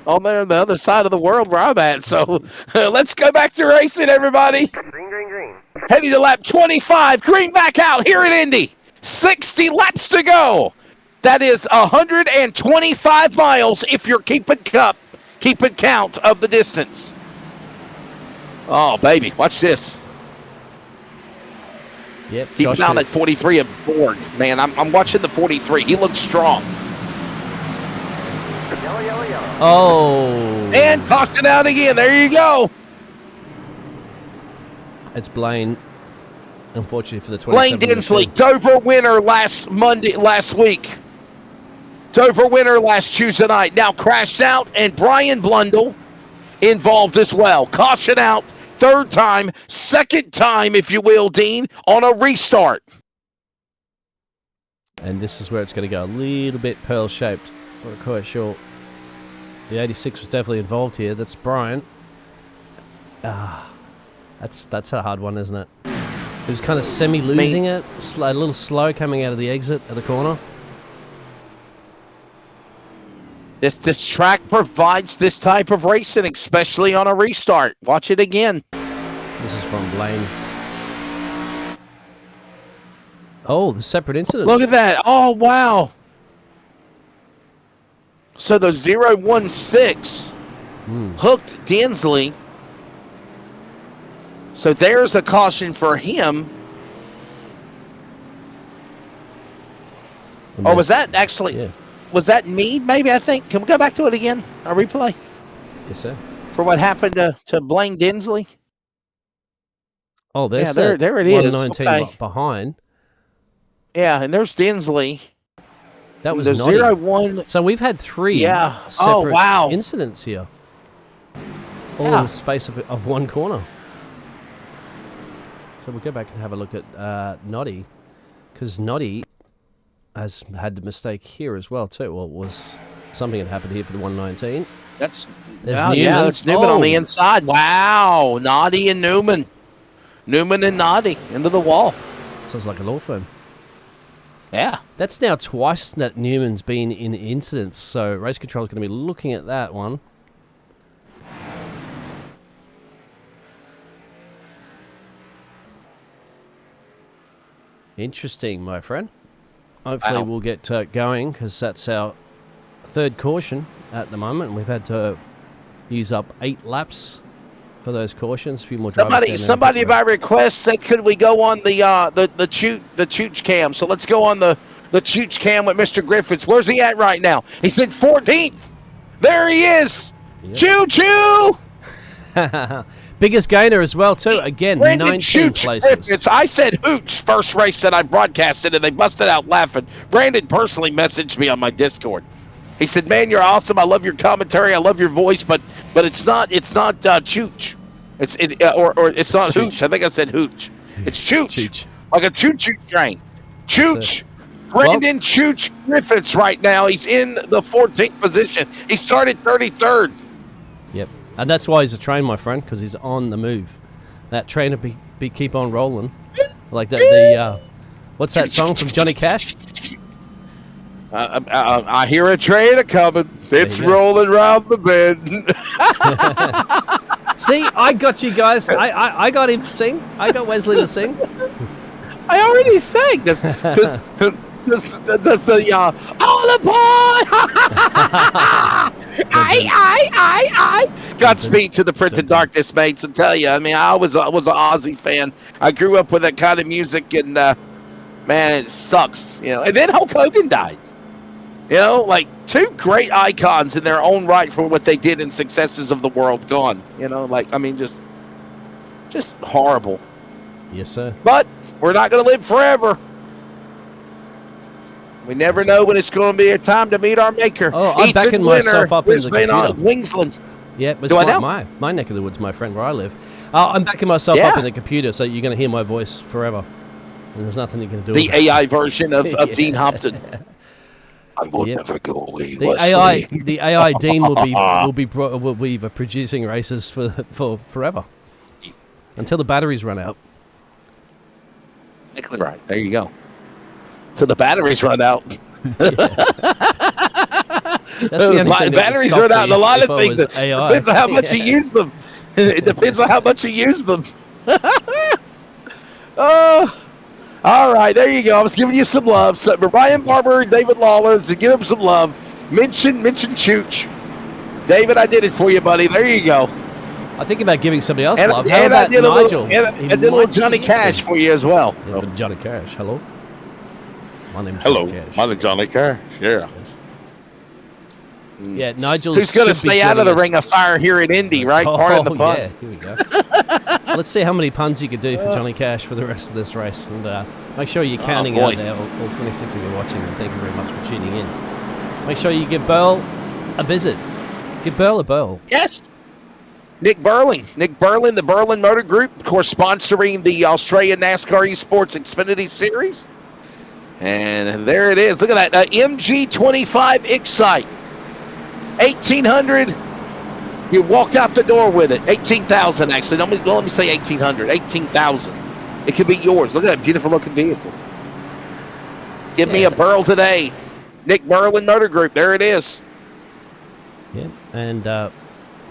on there on the other side of the world where I'm at. So let's go back to racing, everybody. Green. Heading to lap 25. Green back out here at Indy. 60 laps to go. That is 125 miles if you're keeping count of the distance. Oh, baby. Watch this. Yep. Keep down at 43 of Borg. Man, I'm watching the 43. He looks strong. Yellow. Oh. And caution out again. There you go. It's Blaine. Unfortunately for the 27. Blaine Dinsley, Dover winner last week. Dover winner last Tuesday night. Now crashed out, and Brian Blundell involved as well. Caution out, third time, second time, if you will, Dean, on a restart. And this is where it's going to go a little bit pearl-shaped. I'm not quite sure. The 86 was definitely involved here. That's Brian. That's a hard one, isn't it? He was kind of semi-losing it, a little slow coming out of the exit at the corner. This track provides this type of racing, especially on a restart. Watch it again. This is from Blaine. Oh, the separate incident. Look at that. Oh, wow. So the 016 hooked Dinsley. So there's a caution for him. Or was that actually... Yeah. Was that me, maybe, I think? Can we go back to it again? A replay? Yes, sir. For what happened to Blaine Dinsley? Oh, there's there it is. 119 Okay. behind. Yeah, and there's Dinsley. That was the Noddy. 01. So we've had three separate incidents here. All in the space of one corner. So we'll go back and have a look at Noddy. Because Noddy has had the mistake here as well too. Well, it was something had happened here for the 119. That's Newman. Newman on the inside. Wow, Noddy and Newman. Newman and Noddy into the wall. Sounds like a law firm. Yeah. That's now twice that Newman's been in incidents, so race control is going to be looking at that one. Interesting, my friend. Hopefully we'll get going, because that's our third caution at the moment. We've had to use up 8 laps for those cautions. A few more drivers. Somebody by request said, could we go on the Chooch cam? So let's go on the Chooch cam with Mr. Griffiths. Where's he at right now? He said 14th. There he is. Yep. Choo-choo! Biggest gainer as well, too. Again, Brandon 19 places. Griffiths. I said hooch first race that I broadcasted, and they busted out laughing. Brandon personally messaged me on my Discord. He said, "Man, you're awesome. I love your commentary. I love your voice, but it's not chooch. It's not hooch. I think I said hooch. It's chooch. Like a choo-choo train. Chooch." Brandon Chooch Griffiths right now. He's in the 14th position. He started 33rd. Yep. And that's why he's a train, my friend, because he's on the move. That train will be keep on rolling. Like what's that song from Johnny Cash? I hear a train a-coming. It's rolling round the bend. See, I got you guys. I got him to sing. I got Wesley to sing. I already sang. Does the all aboard! I. Godspeed to the Prince of Darkness, mates. I tell you, I mean, I was an Ozzy fan. I grew up with that kind of music, and man, it sucks, And then Hulk Hogan died. Like 2 great icons in their own right for what they did in successes of the world gone. Just horrible. Yes, sir. But we're not going to live forever. We never know when it's going to be a time to meet our maker. Oh, I'm backing myself up in the computer. Wingsland. Yeah, but it's my neck of the woods, my friend, where I live. I'm backing myself up in the computer, so you're going to hear my voice forever. And there's nothing you can do. The AI version of Dean Hopton. I will Yep. never go away. The Wesley. AI Dean will be producing races for forever until the batteries run out. Exactly right. There you go. Till the batteries run out. That's the only thing that Batteries would run stop out in me a lot if of I things. was AI. Depends on how much you use them. It depends on how much you use them. All right, there you go. I was giving you some love. So, Ryan Barber, David Lawler, to give him some love. Mention Chooch. David, I did it for you, buddy. There you go. I think about giving somebody else And, love. How and I about did a Nigel? little, and He I did a little might be Johnny Cash interested. for you as well. Yeah, but Johnny Cash. Hello. My name's Hello, Johnny Cash. my name's Johnny Cash. Yeah. Yeah, Nigel. Who's going to stay out of the ring of fire here in Indy, right? Pardon the pun. Yeah, here we go. Let's see how many puns you could do for Johnny Cash for the rest of this race. And make sure you're counting boy. out there, all 26 of you watching, and thank you very much for tuning in. Make sure you give Burl a visit. Give Burl a Burl. Yes. Nick Berlin, the Berlin Motor Group, of course, sponsoring the Australian NASCAR Esports Xfinity Series. And there it is. Look at that. MG25 Excite. 1,800. You walk out the door with it. 18,000, actually. Don't let me say 1,800. 18,000. It could be yours. Look at that beautiful looking vehicle. Give me a Burl today. Nick Berlin Motor Group. There it is. Yeah, and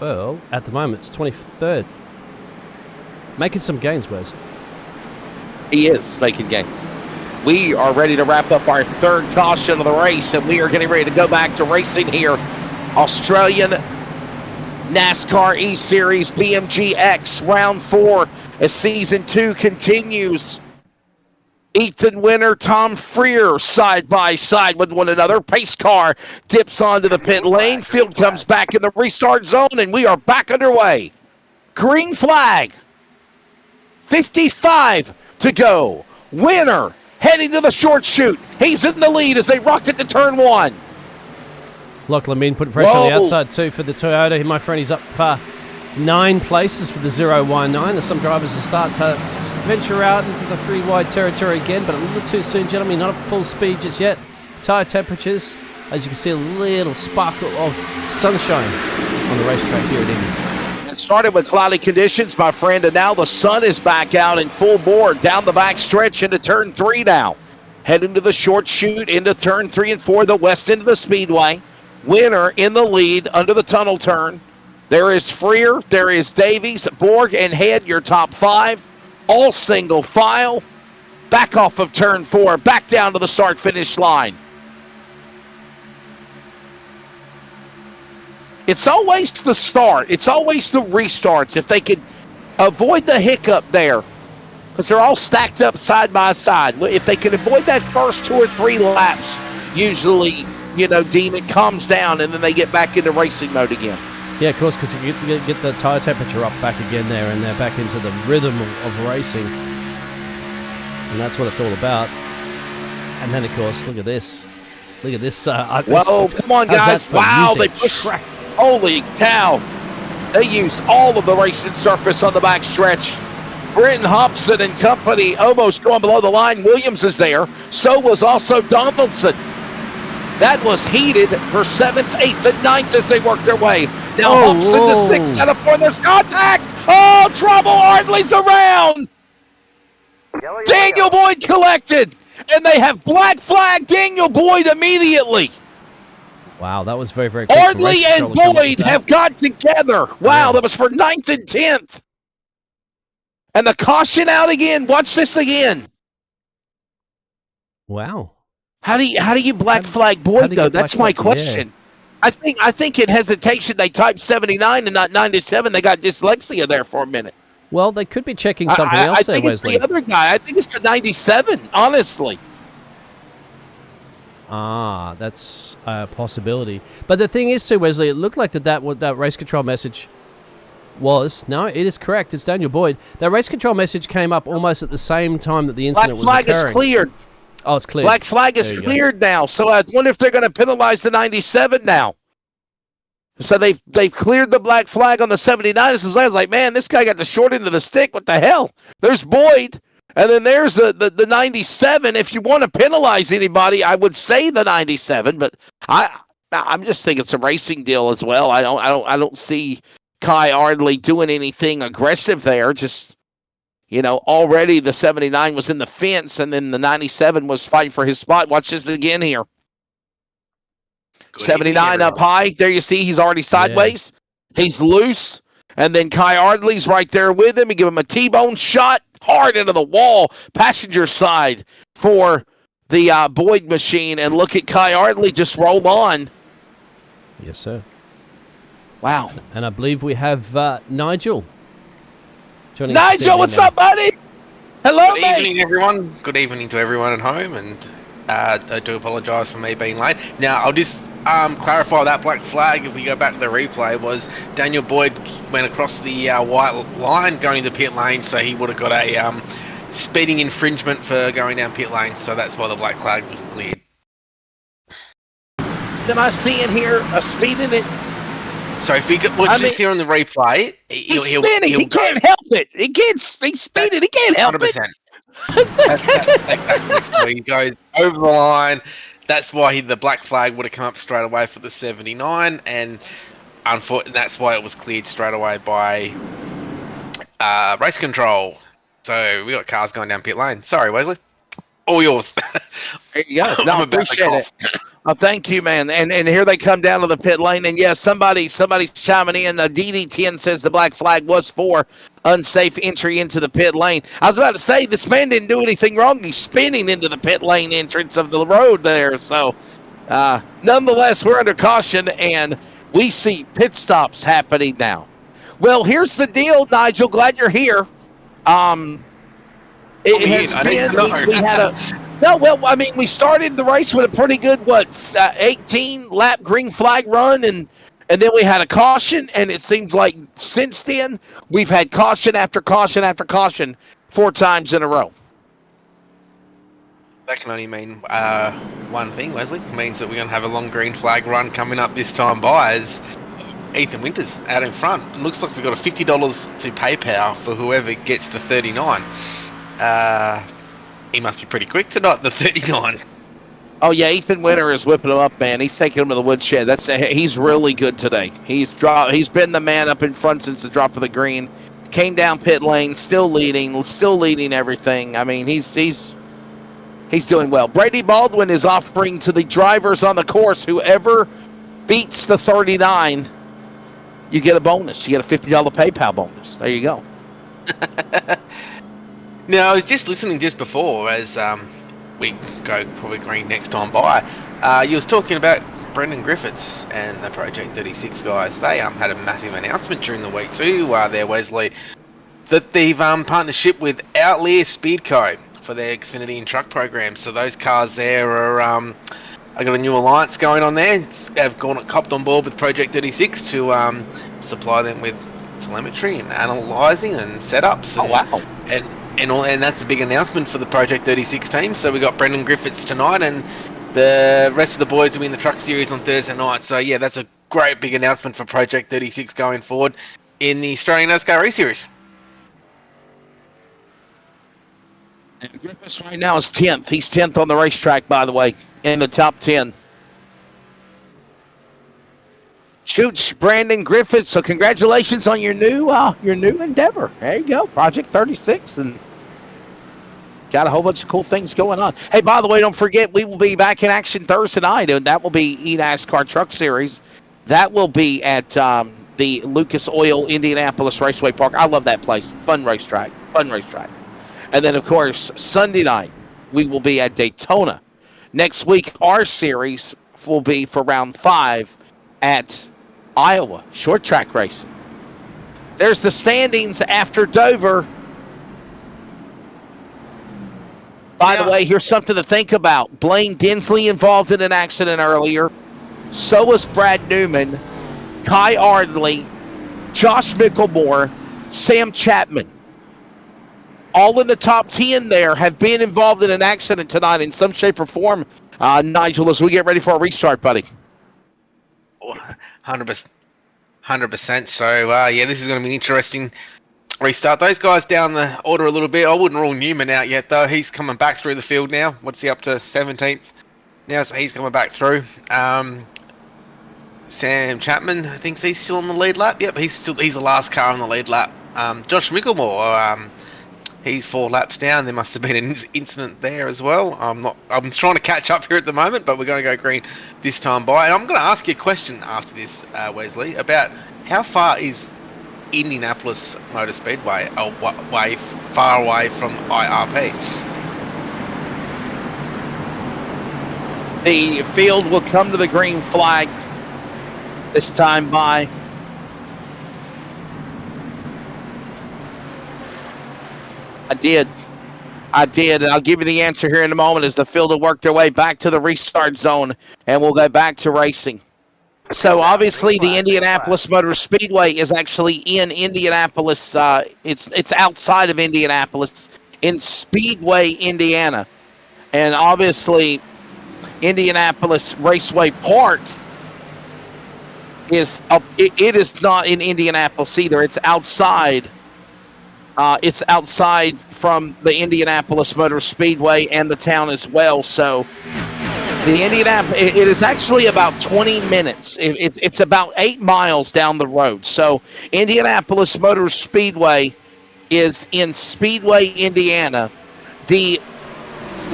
Burl, at the moment, it's 23rd. Making some gains, Wes. He is making gains. We are ready to wrap up our third caution of the race, and we are getting ready to go back to racing here. Australian NASCAR E-Series BMG X Round 4 as Season 2 continues. Ethan Winter, Tom Freer side by side with one another. Pace car dips onto the pit lane. Field comes back in the restart zone, and we are back underway. Green flag. 55 to go. Winner heading to the short chute. He's in the lead as they rocket to turn 1. Lachlan Min putting pressure on the Whoa. outside too for the Toyota. My friend, he's up 9 places for the 019. As some drivers will start to just venture out into the 3 wide territory again, but a little too soon, gentlemen. Not at full speed just yet. Tyre temperatures, as you can see, a little sparkle of sunshine on the racetrack here at Indy. It started with cloudy conditions, my friend, and now the sun is back out in full bore down the back stretch into turn 3 now. Heading to the short chute into turn 3 and 4, the west end of the Speedway. Winner in the lead under the tunnel turn. There is Freer, there is Davies, Borg, and Head, your top 5. All single file. Back off of turn 4, back down to the start-finish line. It's always the start. It's always the restarts. If they could avoid the hiccup there, because they're all stacked up side by side. If they can avoid that first 2 or 3 laps, usually, Dean, it calms down, and then they get back into racing mode again. Yeah, of course, because you get the tyre temperature up back again there, and they're back into the rhythm of racing. And that's what it's all about. And then, of course, look at this. Look at this. Whoa, come on, how's guys. that for Wow, music? they pushed. Holy cow. They used all of the racing surface on the back stretch. Britton Hobson and company almost going below the line. Williams is there. So was also Donaldson. That was heated for 7th, 8th, and 9th as they worked their way. Now Hobson to 6th out of 4. There's contact. Oh, trouble. Ardley's around. Yellow, Daniel Boyd collected. And they have black flag Daniel Boyd immediately. Wow, that was very, very quick. Ardley and Boyd have got together. Wow, Yeah. that was for 9th and 10th. And the caution out again. Watch this again. Wow. How do you black flag Boyd though? That's my question. I think in hesitation they typed 79 and not 97. They got dyslexia there for a minute. Well, they could be checking something else I there, think it's Wesley. the other guy. I think it's the 97. Honestly. Ah, that's a possibility. But the thing is, too, Wesley, it looked like that race control message was... No, it is correct. It's Daniel Boyd. That race control message came up almost at the same time that the incident Black flag was occurring. is cleared. Oh, it's cleared. Black flag is cleared now. So I wonder if they're going to penalize the 97 now. So they've cleared the black flag on the 79. I was like, man, this guy got the short end of the stick. What the hell? There's Boyd. And then there's the 97. If you want to penalize anybody, I would say the 97, but I'm just thinking it's a racing deal as well. I don't see Kai Ardley doing anything aggressive there. Just, already the 79 was in the fence, and then the 97 was fighting for his spot. Watch this again here. Good 79 evening, up high. There you see he's already sideways. Yeah. He's loose. And then Kai Ardley's right there with him. He give him a T-bone shot hard into the wall, passenger side for the Boyd machine. And look at Kai Ardley just roll on. Yes, sir. Wow. And I believe we have Nigel. Nigel, what's up, buddy? Hello, Good mate. evening, everyone. Good evening to everyone at home. And I do apologise for me being late. Now, I'll just clarify that black flag, if we go back to the replay, was Daniel Boyd went across the white line going to the pit lane, so he would have got a speeding infringement for going down pit lane, so that's why the black flag was cleared. Am I seeing here a speeding it? So if we watch this here on the replay, he's spinning. He can't help it. He's speeding. He can't help 100%. It. So he goes over the line. That's why the black flag would have come up straight away for the 79, and that's why it was cleared straight away by race control. So we got cars going down pit lane. Sorry, Wesley. All yours. There you go. No, I appreciate it. Oh, thank you, man. And here they come down to the pit lane. And yes, somebody's chiming in. The DD10 says the black flag was for unsafe entry into the pit lane. I was about to say, this man didn't do anything wrong. He's spinning into the pit lane entrance of the road there. So, nonetheless, we're under caution, and we see pit stops happening now. Well, here's the deal, Nigel. Glad you're here. It has been, we had a... No, well, I mean, we started the race with a pretty good, 18-lap green flag run, and then we had a caution, and it seems like since then we've had caution after caution after caution 4 times in a row. That can only mean one thing, Wesley. It means that we're going to have a long green flag run coming up this time by as Ethan Winters out in front. It looks like we've got a $50 to PayPal for whoever gets the 39. He must be pretty quick tonight, the 39. Oh, yeah, Ethan Winter is whipping him up, man. He's taking him to the woodshed. He's really good today. He's been the man up in front since the drop of the green. Came down pit lane, still leading everything. I mean, he's doing well. Brady Baldwin is offering to the drivers on the course, whoever beats the 39, you get a bonus. You get a $50 PayPal bonus. There you go. Now, I was just listening just before as we go probably green next time by. You was talking about Brendan Griffiths and the Project 36 guys. They had a massive announcement during the week too, there, Wesley, that they've partnership with Outlier Speedco for their Xfinity and truck program. So those cars there are I got a new alliance going on there. They've copped on board with Project 36 to supply them with telemetry and analysing and setups. Oh, wow. And that's a big announcement for the Project 36 team. So we got Brendan Griffiths tonight, and the rest of the boys will be in the truck series on Thursday night. So yeah, that's a great big announcement for Project 36 going forward in the Australian NASCAR E-Series. And Griffiths right now is 10th. He's 10th on the racetrack, by the way, in the top 10. Chooch, Brandon Griffiths. So congratulations on your new endeavor. There you go, Project 36, and got a whole bunch of cool things going on. Hey, by the way, don't forget we will be back in action Thursday night, and that will be eNASCAR Truck Series. That will be at the Lucas Oil Indianapolis Raceway Park. I love that place. Fun racetrack. And then, of course, Sunday night we will be at Daytona. Next week, our series will be for round 5 at Iowa, short track racing. There's the standings after Dover. By the way, here's something to think about. Blaine Dinsley involved in an accident earlier. So was Brad Newman, Kai Ardley, Josh Mickelmore, Sam Chapman. All in the top 10 there have been involved in an accident tonight in some shape or form. Nigel, as we get ready for a restart, buddy. 100%. So, yeah, this is going to be interesting. restart. Those guys down the order a little bit. I wouldn't rule Newman out yet, though. He's coming back through the field now. What's he up to? 17th now, so he's coming back through. Sam Chapman, I think he's still on the lead lap. Yep, he's the last car on the lead lap. Josh Mickelmore, he's 4 laps down. There must have been an incident there as well. I'm trying to catch up here at the moment, but we're going to go green this time by. And I'm going to ask you a question after this, Wesley, about how far is Indianapolis Motor Speedway far away from IRP? The field will come to the green flag this time by. I did, and I'll give you the answer here in a moment as the field will work their way back to the restart zone, and we'll go back to racing. So obviously the Indianapolis Motor Speedway is actually in Indianapolis. It's outside of Indianapolis in Speedway, Indiana. And obviously Indianapolis Raceway Park is it is not in Indianapolis either. It's outside. It's outside from the Indianapolis Motor Speedway and the town as well. So the Indianapolis, it is actually about 20 minutes. It's about 8 miles down the road. So Indianapolis Motor Speedway is in Speedway, Indiana. The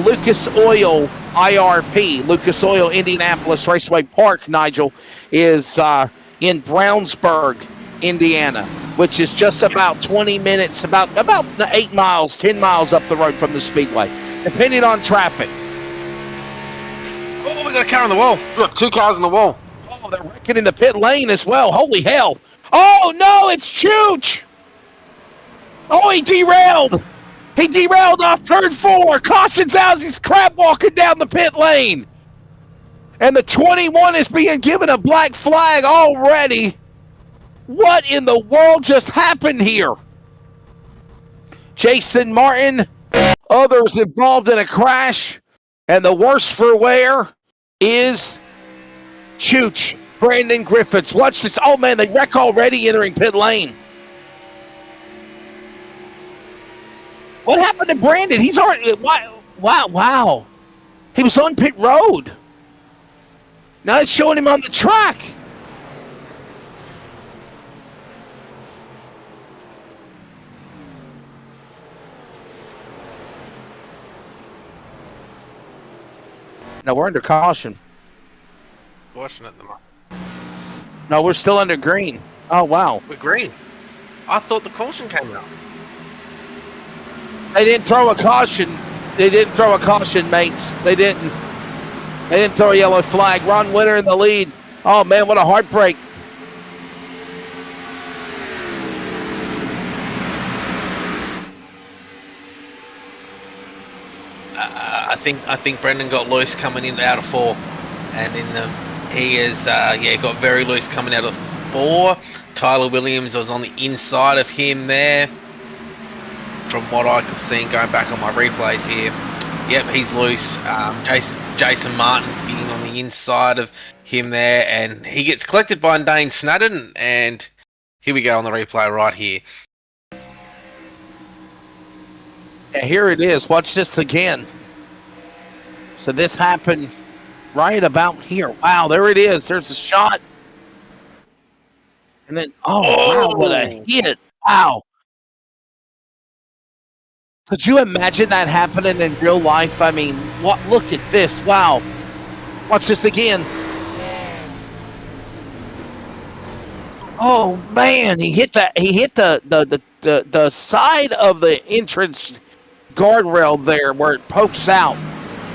Lucas Oil IRP, Lucas Oil Indianapolis Raceway Park, Nigel, is in Brownsburg, Indiana, which is just about 20 minutes, about 8 miles, 10 miles up the road from the Speedway, depending on traffic. Oh, we got a car on the wall. We got 2 cars on the wall. Oh, they're wrecking in the pit lane as well. Holy hell. Oh, no, it's Chooch. Oh, he derailed. He derailed off turn 4. Caution's out as he's crab walking down the pit lane. And the 21 is being given a black flag already. What in the world just happened here? Jason Martin, others involved in a crash. And the worst for wear is Chooch, Brandon Griffiths. Watch this. Oh, man, they wreck already entering pit lane. What happened to Brandon? He's already... Wow. He was on pit road. Now it's showing him on the track. No, we're under caution. Caution at the moment. No, we're still under green. Oh, wow. We're green. I thought the caution came out. They didn't throw a caution. They didn't throw a caution, mates. They didn't. They didn't throw a yellow flag. Ron Winter in the lead. Oh, man, what a heartbreak. I think Brendan got loose coming in out of 4, and he is got very loose coming out of 4. Tyler Williams was on the inside of him there. From what I could see going back on my replays here, yep, he's loose. Jason Martin's getting on the inside of him there, and he gets collected by Dane Snadden. And here we go on the replay right here. Yeah, here it is. Watch this again. So this happened right about here. Wow, there it is. There's a shot. And then, wow, what a hit. Wow. Could you imagine that happening in real life? I mean, look at this. Wow. Watch this again. Oh man, he hit the side of the entrance guardrail there where it pokes out.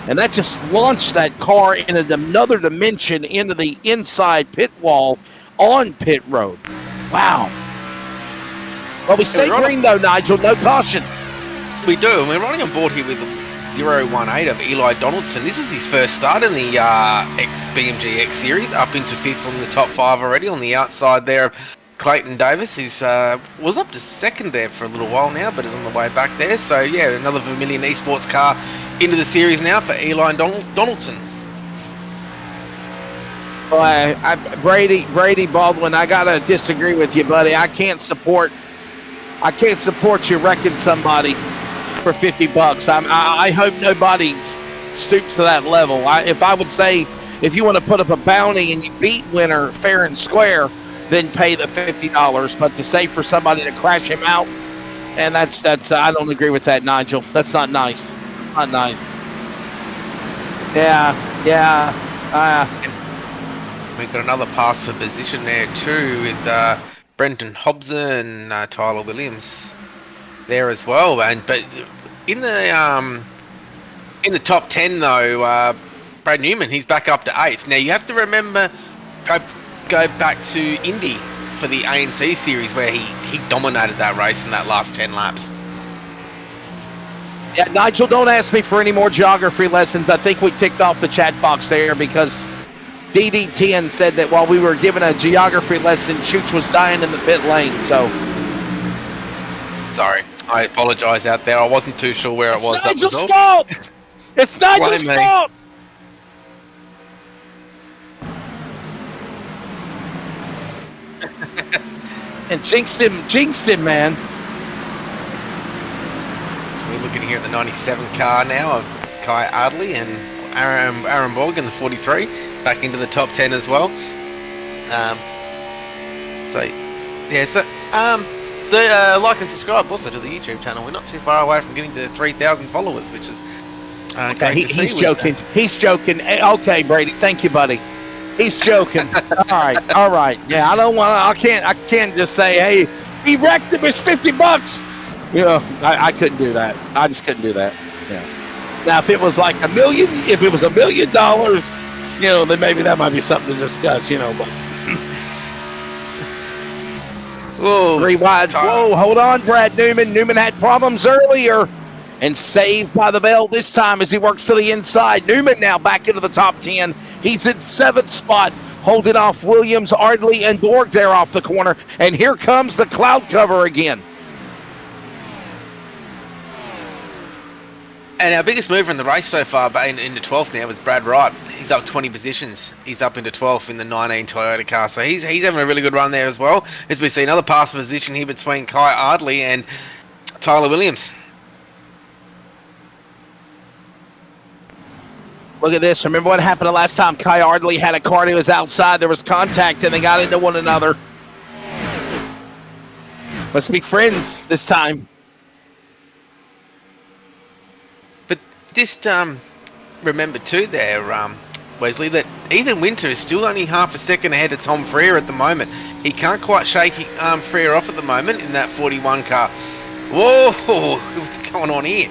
And that just launched that car in another dimension into the inside pit wall on pit road. Wow. Well, we stay green though, Nigel. No caution. We do, and we're running on board here with 018 of Eli Donaldson. This is his first start in the BMG X Series, up into 5th from the top 5 already on the outside there of Clayton Davis, who's was up to 2nd there for a little while now, but is on the way back there. So, yeah, another Vermilion Esports car into the series now for Eli Donaldson. Well, Brady Baldwin, I got to disagree with you, buddy. I can't support I can't support you wrecking somebody for $50. I hope nobody stoops to that level. If I would say, if you want to put up a bounty and you beat winner fair and square, then pay the $50. But to say for somebody to crash him out, and that's I don't agree with that, Nigel. That's not nice. It's not nice. Yeah. We've got another pass for position there too with Brendan Hobson and Tyler Williams there as well. But in the top 10 though, Brad Newman, he's back up to 8th. Now you have to remember, go back to Indy for the ANC series where he dominated that race in that last 10 laps. Yeah, Nigel, don't ask me for any more geography lessons. I think we ticked off the chat box there because DD10 said that while we were giving a geography lesson, Chooch was dying in the pit lane, so. Sorry, I apologize out there. I wasn't too sure where it was. Nigel's fault! It's Nigel's fault! And jinxed him, man. So we're looking here at the 97 car now of Kai Ardley and Aaron Borg in the 43, back into the top 10 as well. Like and subscribe also to the YouTube channel. We're not too far away from getting to 3,000 followers, which is okay. He's joking. He's joking. Okay, Brady. Thank you, buddy. He's joking. All right. Yeah, I can't just say, hey, he wrecked him. It's $50. You know, I couldn't do that. I just couldn't do that. Yeah. Now, if it was like $1 million, you know, then maybe that might be something to discuss, you know, but. Whoa. 3 wide. Whoa, hold on, Brad Newman. Newman had problems earlier and saved by the bell this time as he works to the inside. Newman now back into the top 10. He's in 7th spot, holding off Williams, Ardley, and Borg there off the corner. And here comes the cloud cover again. And our biggest mover in the race so far, into 12th now, is Brad Wright. He's up 20 positions. He's up into 12th in the 19 Toyota car. So he's having a really good run there as well. As we see another pass position here between Kai Ardley and Tyler Williams. Look at this. Remember what happened the last time Kai Ardley had a car that was outside? There was contact and they got into one another. Let's be friends this time. But just remember too there, Wesley, that Ethan Winter is still only half a second ahead of Tom Freer at the moment. He can't quite shake Freer off at the moment in that 41 car. Whoa, what's going on here?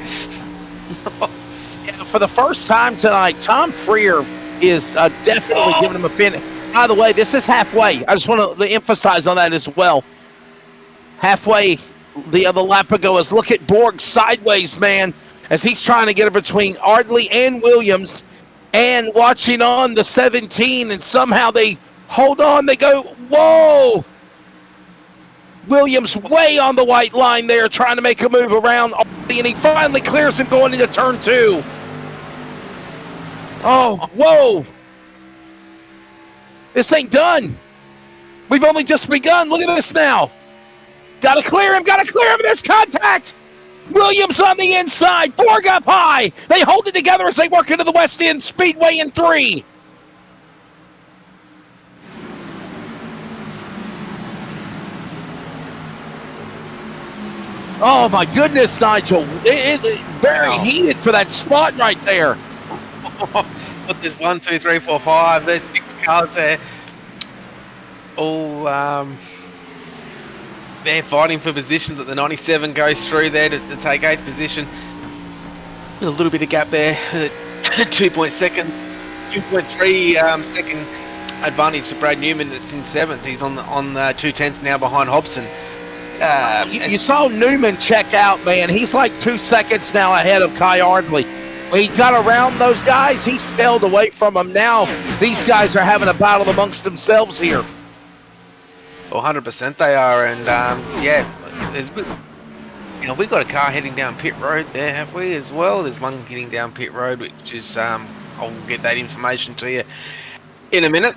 Yeah, for the first time tonight, Tom Freer is definitely giving him a finish. By the way, this is halfway. I just want to emphasize on that as well. Halfway, the other lap ago, is look at Borg sideways, man, as he's trying to get it between Ardley and Williams and watching on the 17, and somehow they hold on. They go, whoa! Williams way on the white line there, trying to make a move around, and he finally clears him going into turn 2. Oh, whoa! This ain't done. We've only just begun. Look at this now. Gotta clear him, there's contact! Williams on the inside, Borg up high. They hold it together as they work into the West End Speedway in 3. Oh my goodness, Nigel. It very heated for that spot right there. But there's 1, 2, 3, 4, 5. There's 6 cars there. All they're fighting for positions that the 97 goes through there to take 8th position. A little bit of gap there. 2.3 second advantage to Brad Newman that's in 7th. He's on 2/10 now behind Hobson. You saw Newman check out, man. He's like 2 seconds now ahead of Kai Ardley. When he got around those guys, he sailed away from them. Now these guys are having a battle amongst themselves here. 100% they are, and there's we've got a car heading down pit road there, have we, as well? There's one heading down pit road, which is I'll get that information to you in a minute.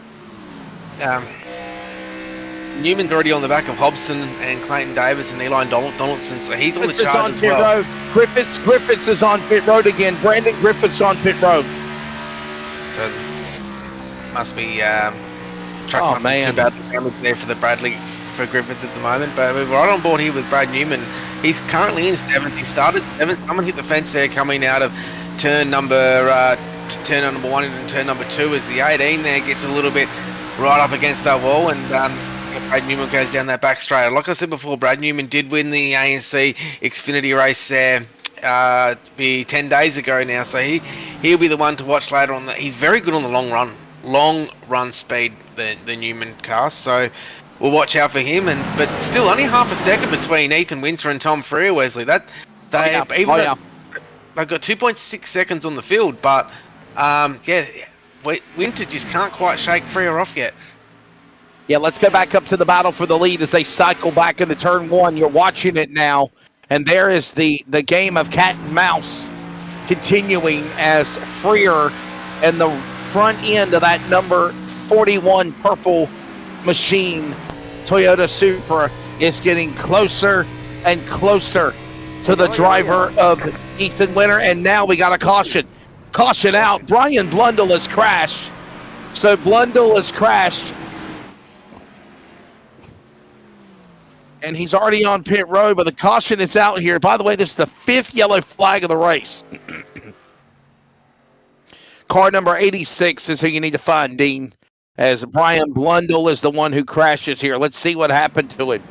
Newman's already on the back of Hobson and Clayton Davis and Eli Donaldson, so he's on the Griffiths is charge on as pit well. road. Griffiths is on pit road again. Brandon Griffiths on pit road. So must be truck Oh, must be too man. bad damage there for the Bradley for Griffiths at the moment. But we're right on board here with Brad Newman. He's currently in 7th. He started 7th. Someone hit the fence there coming out of turn number 1 and turn number 2 as the 18 there gets a little bit right up against that wall, and Brad Newman goes down that back straight. Like I said before, Brad Newman did win the ANC Xfinity race there be 10 days ago now, so he'll be the one to watch later on. He's very good on the long run speed, the Newman car, so we'll watch out for him. But still only half a second between Ethan Winter and Tom Freer, Wesley. They've got 2.6 seconds on the field, but Winter just can't quite shake Freer off yet. Yeah, let's go back up to the battle for the lead as they cycle back into turn 1. You're watching it now, and there is the game of cat and mouse continuing as Freer and the front end of that number 41 purple machine Toyota Supra is getting closer and closer to the driver of Ethan Winter, and now we got a caution. Caution out. Brian Blundell has crashed. So Blundell has crashed. And he's already on pit road, but the caution is out here. By the way, this is the 5th yellow flag of the race. Car number 86 is who you need to find, Dean, as Brian Blundell is the one who crashes here. Let's see what happened to him.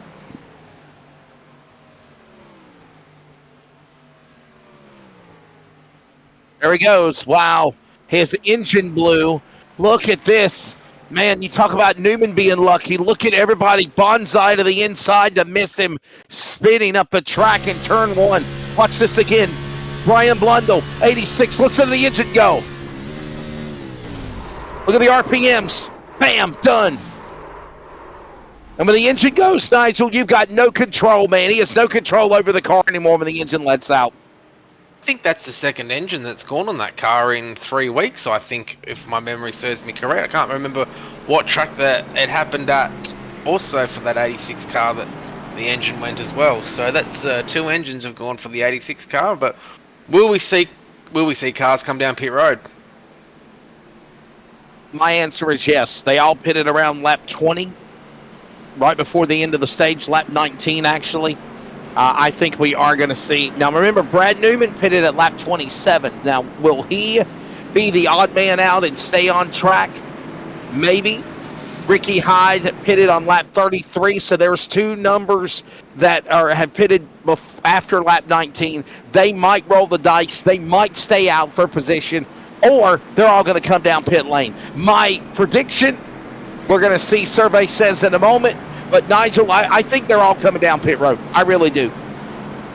There he goes. Wow. His engine blew. Look at this. Man, you talk about Newman being lucky. Look at everybody bonsai to the inside to miss him spinning up the track in turn 1. Watch this again. Brian Blundell, 86. Listen to the engine go. Look at the RPMs. Bam, done. And when the engine goes, Nigel, you've got no control, man. He has no control over the car anymore when the engine lets out. I think that's the second engine that's gone on that car in 3 weeks, I think, if my memory serves me correct. I can't remember what track that it happened at also for that 86 car that the engine went as well. So that's 2 engines have gone for the 86 car, but will we see cars come down pit road? My answer is yes. They all pitted around lap 20, right before the end of the stage, lap 19 actually. I think we are going to see. Now, remember, Brad Newman pitted at lap 27. Now, will he be the odd man out and stay on track? Maybe. Ricky Hyde pitted on lap 33, so there's 2 numbers that have pitted after lap 19. They might roll the dice. They might stay out for position, or they're all going to come down pit lane. My prediction, we're going to see Survey says in a moment. But, Nigel, I think they're all coming down pit road. I really do.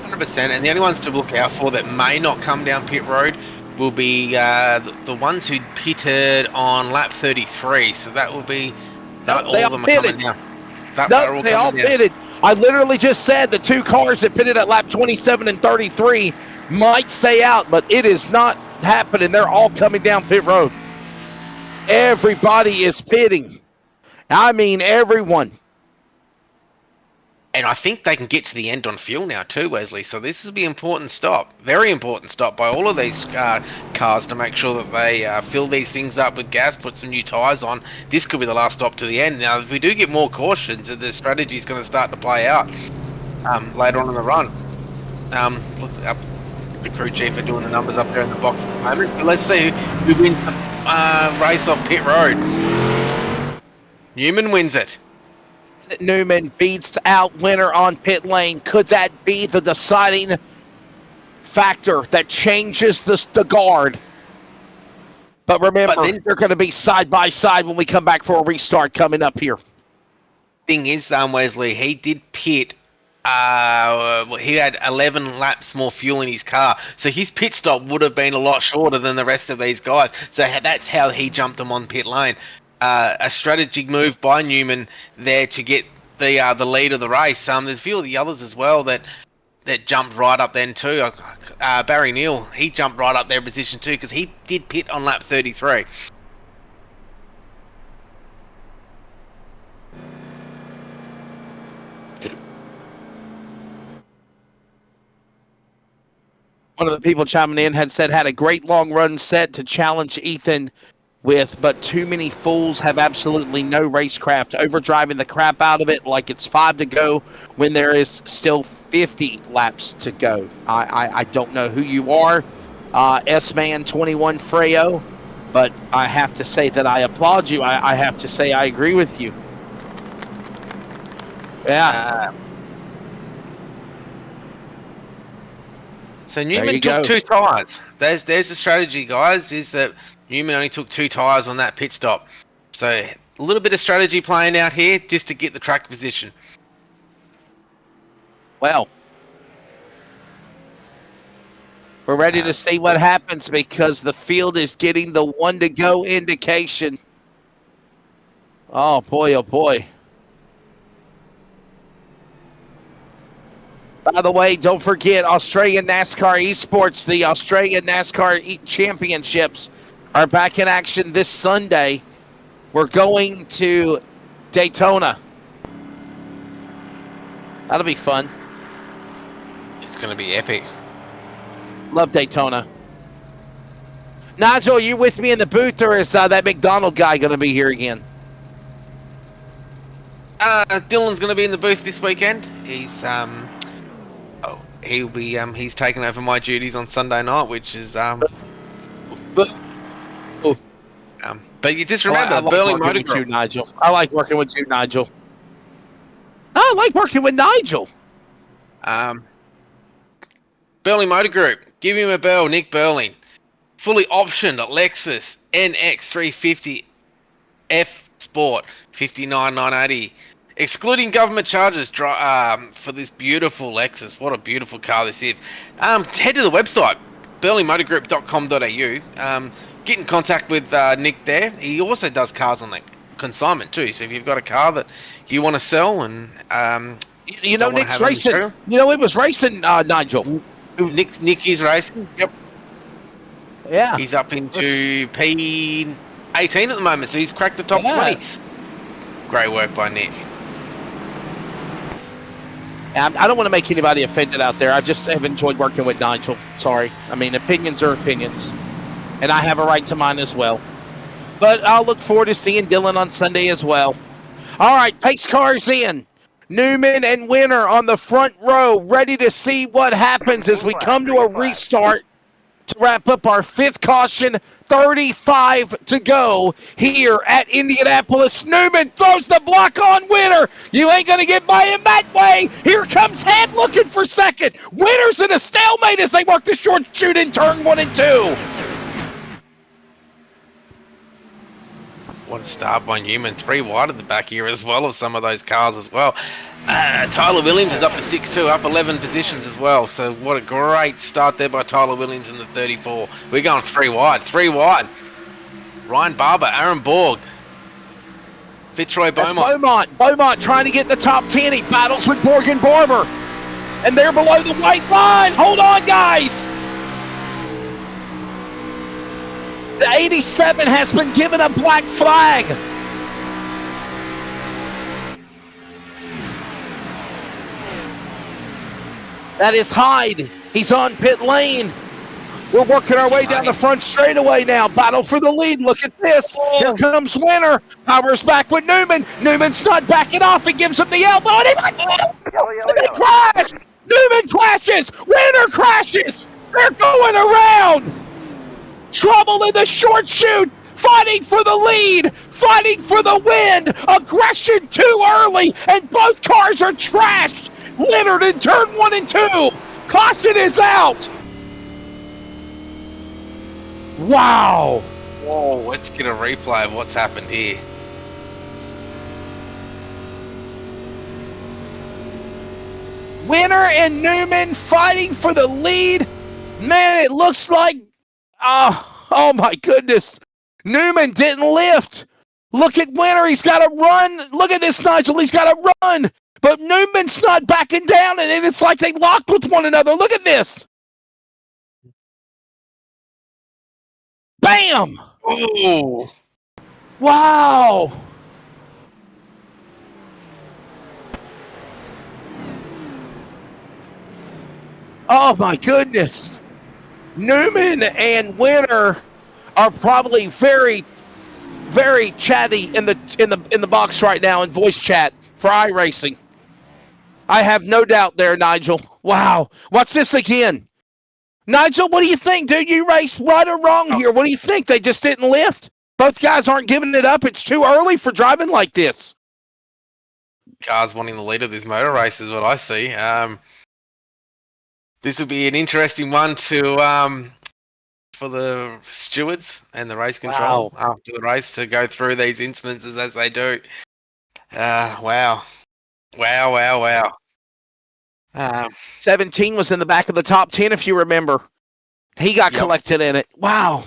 100%. And the only ones to look out for that may not come down pit road will be the ones who pitted on lap 33. So that will be all of them are coming down. They all pitted. I literally just said the 2 cars that pitted at lap 27 and 33 might stay out, but it is not happening. They're all coming down pit road. Everybody is pitting. I mean, everyone. And I think they can get to the end on fuel now too, Wesley. So this will be an important stop. Very important stop by all of these cars to make sure that they fill these things up with gas, put some new tyres on. This could be the last stop to the end. Now, if we do get more cautions, the strategy is going to start to play out later on in the run. Look up the crew chief are doing the numbers up there in the box at the moment. So let's see who wins the race off pit road. Newman wins it. Newman beats out Winter on pit lane. Could that be the deciding factor that changes the guard? But remember, they're going to be side by side when we come back for a restart coming up here. Thing is, Wesley, he did pit. He had 11 laps more fuel in his car, so his pit stop would have been a lot shorter than the rest of these guys. So that's how he jumped them on pit lane. A strategic move by Newman there to get the lead of the race. There's a few of the others as well that jumped right up then too. Barry Neal, he jumped right up there in position too because he did pit on lap 33. One of the people chiming in had said had a great long run set to challenge Ethan with, but too many fools have absolutely no racecraft, overdriving the crap out of it like it's 5 to go when there is still 50 laps to go. I don't know who you are, S-Man 21 Freyo, but I have to say that I applaud you. I have to say I agree with you. Yeah. So Newman took 2 tyres. There's the strategy, guys, is that Newman only took 2 tyres on that pit stop. So a little bit of strategy playing out here just to get the track position. Well, we're ready to see what happens because the field is getting the 1 to go indication. Oh, boy, oh, boy. By the way, don't forget Australian NASCAR Esports, the Australian NASCAR Championships are back in action this Sunday. We're going to Daytona. That'll be fun. It's going to be epic. Love Daytona. Nigel, you with me in the booth, or is that McDonald guy going to be here again? Dylan's going to be in the booth this weekend. He's taken over my duties on Sunday night, which is but you just remember, I like Burley working Motor with you, Group. Nigel. I like working with you, Nigel. I like working with Nigel. Burley Motor Group, give him a bell, Nick Burling. Fully optioned Lexus NX350 F Sport 59,980. Excluding government charges for this beautiful Lexus. What a beautiful car this is. Head to the website, burleymotorgroup.com.au. Get in contact with Nick there. He also does cars on the consignment too. So if you've got a car that you want to sell and you know Nick's racing. You know it was racing, Nigel. Nick is racing. Yep. Yeah. He's up into P18 at the moment, so he's cracked the top 20. Great work by Nick. I don't want to make anybody offended out there. I just have enjoyed working with Nigel. Sorry. I mean, opinions are opinions. And I have a right to mine as well. But I'll look forward to seeing Dylan on Sunday as well. All right, pace cars in. Newman and Winner on the front row, ready to see what happens as we come to a restart to wrap up our 5th caution. 35 to go here at Indianapolis. Newman throws the block on Winner. You ain't going to get by him that way. Here comes Head looking for second. Winner's in a stalemate as they work the short chute in turn 1 and 2. What a start by Newman. 3 wide at the back here as well of some of those cars as well. Tyler Williams is up to 6-2, up 11 positions as well. So what a great start there by Tyler Williams in the 34. We're going 3 wide. Ryan Barber, Aaron Borg, Fitzroy Beaumont. Beaumont trying to get in the top 10. He battles with Borg and Barber. And they're below the white line. Hold on, guys. The 87 has been given a black flag. That is Hyde. He's on pit lane. We're working our way down the front straightaway now. Battle for the lead. Look at this. Here comes Winner. Powers back with Newman. Newman's not backing off. He gives him the elbow. And they crash. Newman crashes. Winner crashes. They're going around. Trouble in the short chute. Fighting for the lead. Fighting for the win. Aggression too early. And both cars are trashed. Leonard in turn 1 and 2. Caution is out. Wow. Whoa, let's get a replay of what's happened here. Winner and Newman fighting for the lead. Man, it looks like, oh my goodness. Newman didn't lift. Look at Winner. He's got to run. Look at this, Nigel. He's got to run. But Newman's not backing down, and it's like they locked with one another. Look at this. Bam! Oh! Wow! Oh, my goodness. Newman and Winter are probably very, very chatty in the box right now in voice chat for iRacing. I have no doubt there, Nigel. Wow. Watch this again. Nigel, what do you think, dude? You raced right or wrong here. What do you think? They just didn't lift? Both guys aren't giving it up. It's too early for driving like this. Cars wanting the lead of this motor race is what I see. This will be an interesting one to for the stewards and the race control after the race to go through these incidences as they do. Wow. 17 was in the back of the top 10, if you remember. He got collected in it. Wow.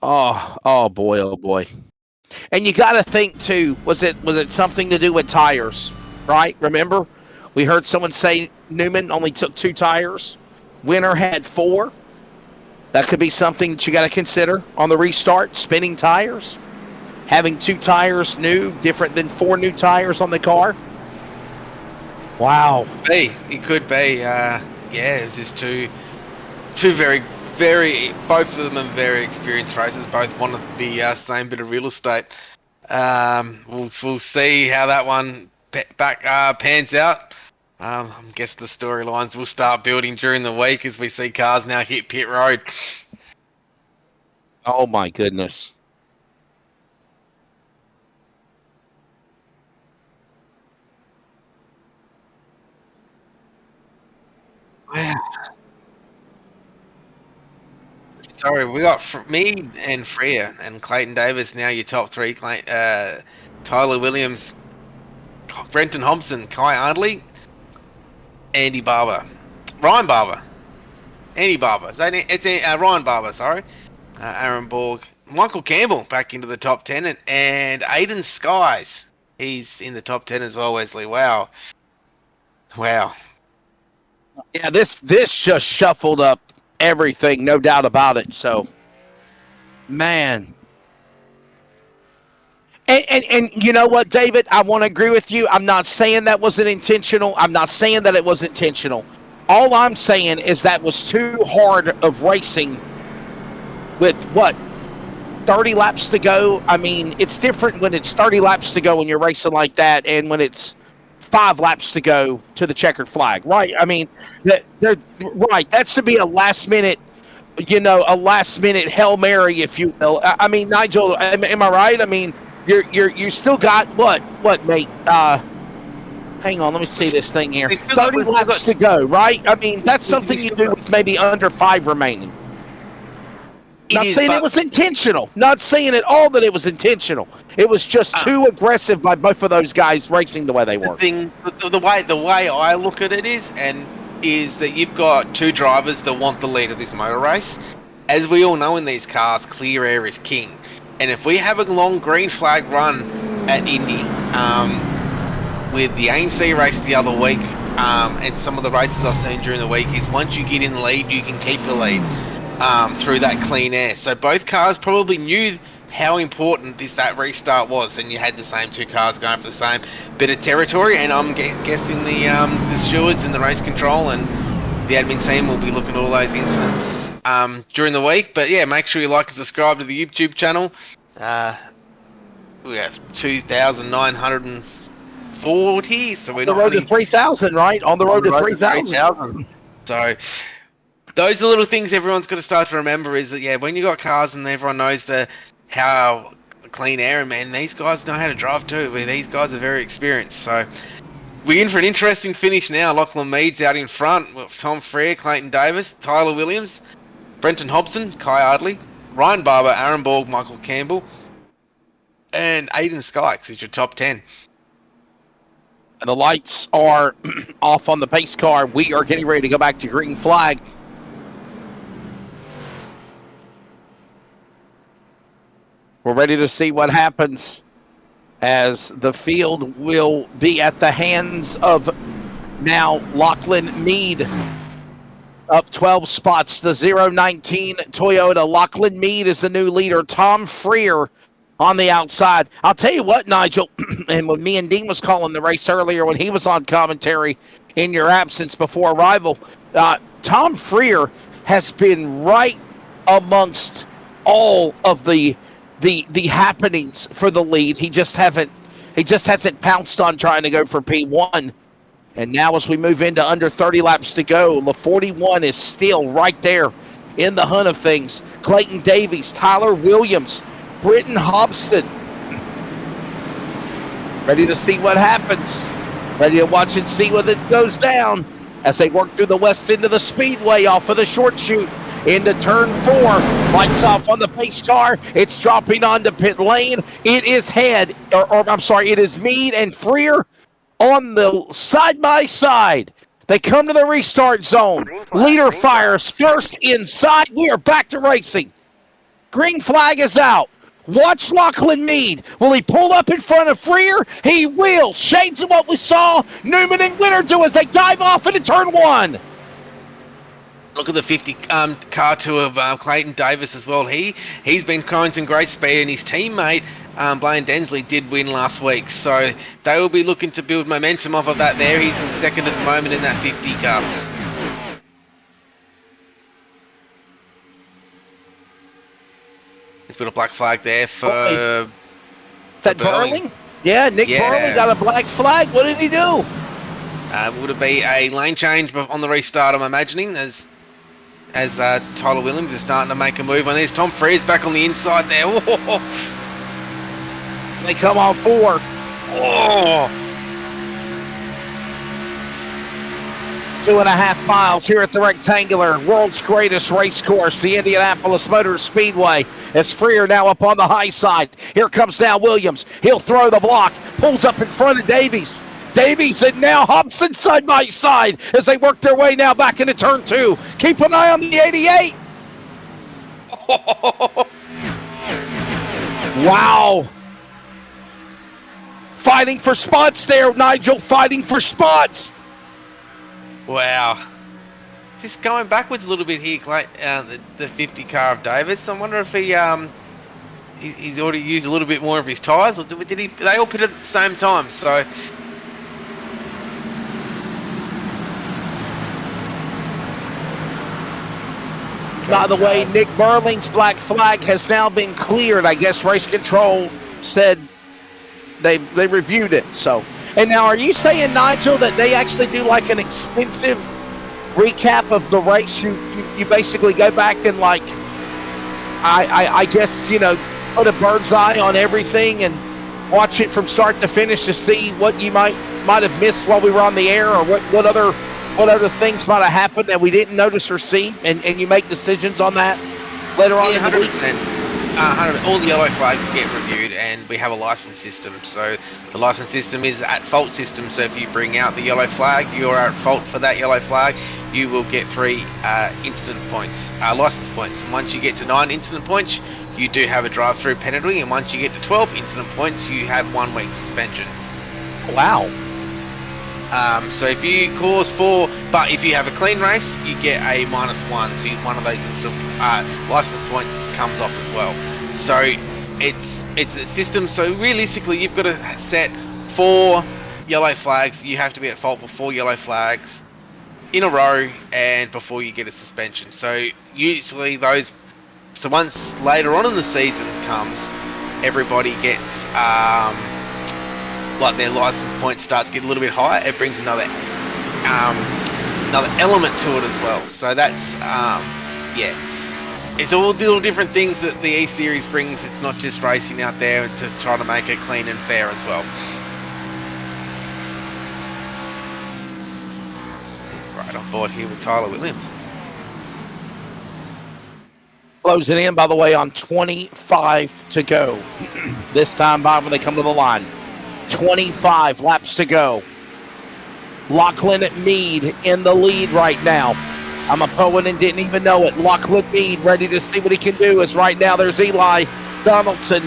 Oh boy. And you got to think too. Was it something to do with tires? Right? Remember, we heard someone say Newman only took 2 tires. Winner had 4. That could be something that you got to consider on the restart. Spinning tires, having 2 tires new, different than 4 new tires on the car. Wow. It could be. It's just two very, very, both of them are very experienced racers. Both want the same bit of real estate. We'll see how that one pans out. I guess the storylines will start building during the week as we see cars now hit pit road. Oh my goodness. Wow. Sorry, we got me and Freya and Clayton Davis now your top 3. Tyler Williams, Brenton Hobson, Kai Ardley, Andy Barber, Ryan Barber, Andy Barber. It's Ryan Barber. Sorry, Aaron Borg, Michael Campbell back into the top 10, and Aiden Skies. He's in the top 10 as well. Wesley. Wow. Yeah, this just shuffled up everything, no doubt about it. So, man. And you know what, David? I want to agree with you. I'm not saying that wasn't intentional. I'm not saying that it was intentional. All I'm saying is that was too hard of racing with, 30 laps to go? I mean, it's different when it's 30 laps to go when you're racing like that and when it's 5 laps to go to the checkered flag, right? I mean, they're right. That should be a last minute Hail Mary, if you will. I mean, Nigel, am I right? I mean, you still got what, mate? Hang on, let me see this thing here. 30 laps to go, right? I mean, that's something you do with maybe under 5 remaining. Not saying it was intentional. Not saying at all that it was intentional. It was just too aggressive by both of those guys racing the way they were. The way I look at it is that you've got 2 drivers that want the lead of this motor race. As we all know in these cars, clear air is king. And if we have a long green flag run at Indy, with the ANC race the other week, and some of the races I've seen during the week, is once you get in the lead, you can keep the lead through that clean air. So both cars probably knew how important that restart was, and you had the same 2 cars going for the same bit of territory. And I'm guessing the stewards and the race control and the admin team will be looking at all those incidents during the week. But yeah, make sure you like and subscribe to the YouTube channel. We have 2,940, so we're on the road to 3,000, right? On the road to 3,000. So those are little things everyone's got to start to remember, is that when you got cars and everyone knows how clean air, and man, these guys know how to drive too. These guys are very experienced. So we're in for an interesting finish now. Lachlan Meads out in front with Tom Frere, Clayton Davis, Tyler Williams, Brenton Hobson, Kai Ardley, Ryan Barber, Aaron Borg, Michael Campbell, and Aiden Skykes is your top 10. And the lights are off on the pace car. We are getting ready to go back to green flag. We're ready to see what happens as the field will be at the hands of now Lachlan Mead. Up 12 spots, the 019 Toyota. Lachlan Mead is the new leader. Tom Freer on the outside. I'll tell you what, Nigel, and when me and Dean was calling the race earlier when he was on commentary in your absence before arrival, Tom Freer, has been right amongst all of the happenings for the lead. He just hasn't pounced on trying to go for P1. And now as we move into under 30 laps to go, the 41 is still right there in the hunt of things. Clayton Davies, Tyler Williams, Britton Hobson. Ready to see what happens. Ready to watch and see what it goes down as they work through the west end of the Speedway off of the short chute into turn 4. Lights off on the pace car. It's dropping onto pit lane. It is it is Mead and Freer on the side by side. They come to the restart zone. Leader fires first inside. We are back to racing. Green flag is out. Watch Lachlan Mead. Will he pull up in front of Freer? He will. Shades of what we saw Newman and Winter do as they dive off into turn 1. Look at the 50 car two of Clayton Davis as well. He's been showing some great speed, and his teammate Blaine Densley did win last week. So they will be looking to build momentum off of that there. He's in second at the moment in that 50 car. It's got a black flag there for... Is that Burling? Yeah, Nick Burling got a black flag. What did he do? Would it be a lane change on the restart, I'm imagining, as Tyler Williams is starting to make a move on this. Tom Freer's back on the inside there. Whoa. They come on 4. Oh. 2.5 miles here at the rectangular world's greatest race course, the Indianapolis Motor Speedway. As Freer now up on the high side. Here comes now Williams. He'll throw the block. Pulls up in front of Davies. Davies and now Hobson side by side as they work their way now back into turn 2. Keep an eye on the 88. Wow. Fighting for spots there, Nigel. Fighting for spots. Wow. Just going backwards a little bit here, the 50 car of Davis. I wonder if he's already used a little bit more of his tyres, or did he? They all pit at the same time, so. By the way, Nick Burling's black flag has now been cleared. I guess race control said they reviewed it. So, and now are you saying, Nigel, that they actually do like an extensive recap of the race? You basically go back and I guess, put a bird's eye on everything and watch it from start to finish to see what you might have missed while we were on the air, or what other things might have happened that we didn't notice or see, and you make decisions on that later on in the week? 100%. All the yellow flags get reviewed, and we have a license system. So the license system is at fault system. So if you bring out the yellow flag, you're at fault for that yellow flag. You will get 3 incident points, license points. And once you get to 9 incident points, you do have a drive-through penalty. And once you get to 12 incident points, you have 1 week suspension. Wow. So if you cause 4, but if you have a clean race, you get a -1. So one of those incident license points comes off as well. So it's a system. So realistically, you've got to set 4 yellow flags. You have to be at fault for 4 yellow flags in a row, and before you get a suspension. So usually so once later on in the season comes, everybody gets their license point starts to get a little bit higher. It brings another element to it as well. So that's it's all the little different things that the E-Series brings. It's not just racing out there to try to make it clean and fair as well. Right on board here with Tyler Williams. Closing in, by the way, on 25 to go. This time by when they come to the line. 25 laps to go. Lachlan Mead in the lead right now. I'm a poet and didn't even know it. Lachlan Mead ready to see what he can do, as right now there's Eli Donaldson.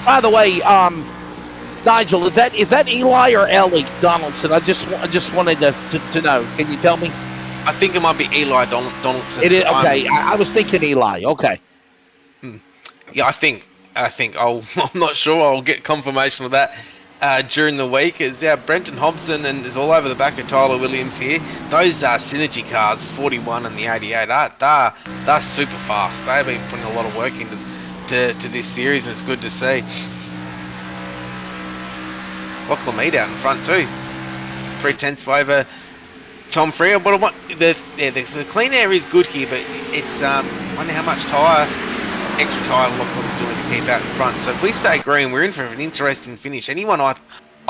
By the way, Nigel, is that Eli or Ellie Donaldson? I just wanted to know. Can you tell me? I think it might be Eli Donaldson. It is, okay. I was thinking Eli. Okay. Yeah, I think I'm not sure. I'll get confirmation of that. during the week is Brenton Hobson and is all over the back of Tyler Williams here. Those synergy cars, 41 and the 88, they're super fast. They've been putting a lot of work into to this series, and it's good to see. Lachlan Mead out in front too. 3/10 over Tom Freer. The clean air is good here, but it's I wonder how much extra tyre Lachlan's doing to keep out in front. So if we stay green, we're in for an interesting finish. I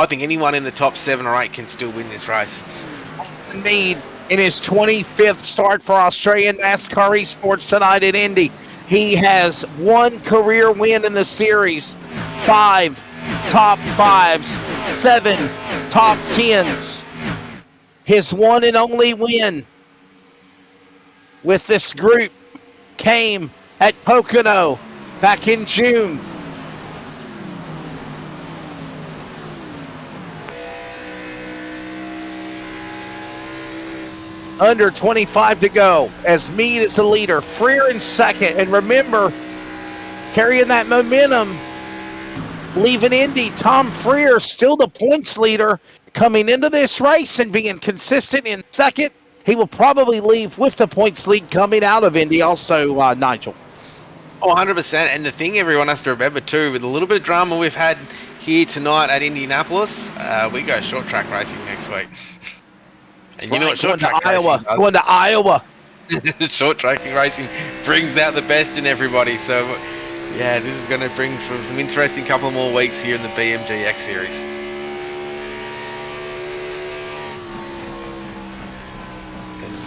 think anyone in the top 7 or 8 can still win this race. Mead in his 25th start for Australian NASCAR Esports tonight at Indy. He has 1 career win in the series, 5 top 5s, 7 top 10s. His one and only win with this group came at Pocono back in June. Under 25 to go as Mead is the leader. Freer in second. And remember, carrying that momentum, leaving Indy, Tom Freer still the points leader coming into this race and being consistent in second. He will probably leave with the points lead coming out of Indy also, Nigel. Oh, 100%. And the thing everyone has to remember too, with a little bit of drama we've had here tonight at Indianapolis, we go short track racing next week. And you know what short track racing does? Going to Iowa. Short tracking racing brings out the best in everybody. So, yeah, this is going to bring some interesting couple more weeks here in the BMG X Series.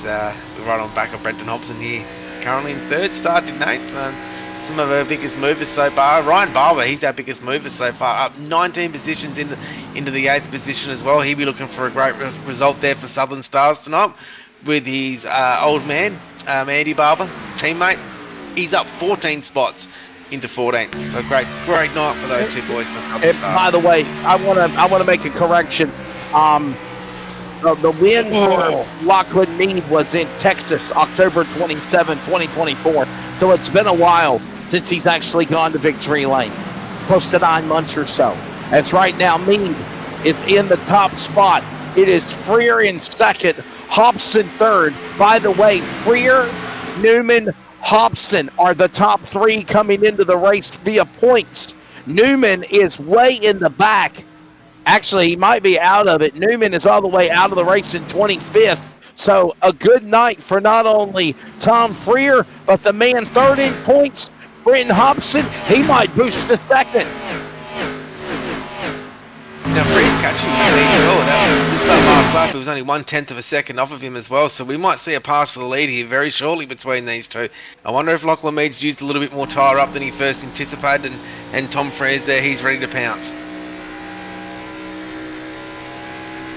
We're right on back of Brenton Hobson here. Currently in 3rd, started in 8th. Some of our biggest movers so far. Ryan Barber, he's our biggest mover so far. Up 19 positions into the 8th position as well. He'll be looking for a great result there for Southern Stars tonight with his old man, Andy Barber, teammate. He's up 14 spots into 14th. So great night for those two boys for Southern Stars. By the way, I want to make a correction. The win for Lachlan Mead was in Texas, October 27, 2024. So it's been a while since he's actually gone to victory lane, close to 9 months or so. As right now, Mead is in the top spot. It is Freer in second, Hobson third. By the way, Freer, Newman, Hobson are the top 3 coming into the race via points. Newman is way in the back. Actually, he might be out of it. Newman is all the way out of the race in 25th. So a good night for not only Tom Freer, but the man third in points, Brenton Hobson. He might boost to second. Now Freer's catching this last lap. It was only 1/10 of a second off of him as well. So we might see a pass for the lead here very shortly between these two. I wonder if Lachlan Mead's used a little bit more tyre up than he first anticipated, and Tom Freer's there. He's ready to pounce.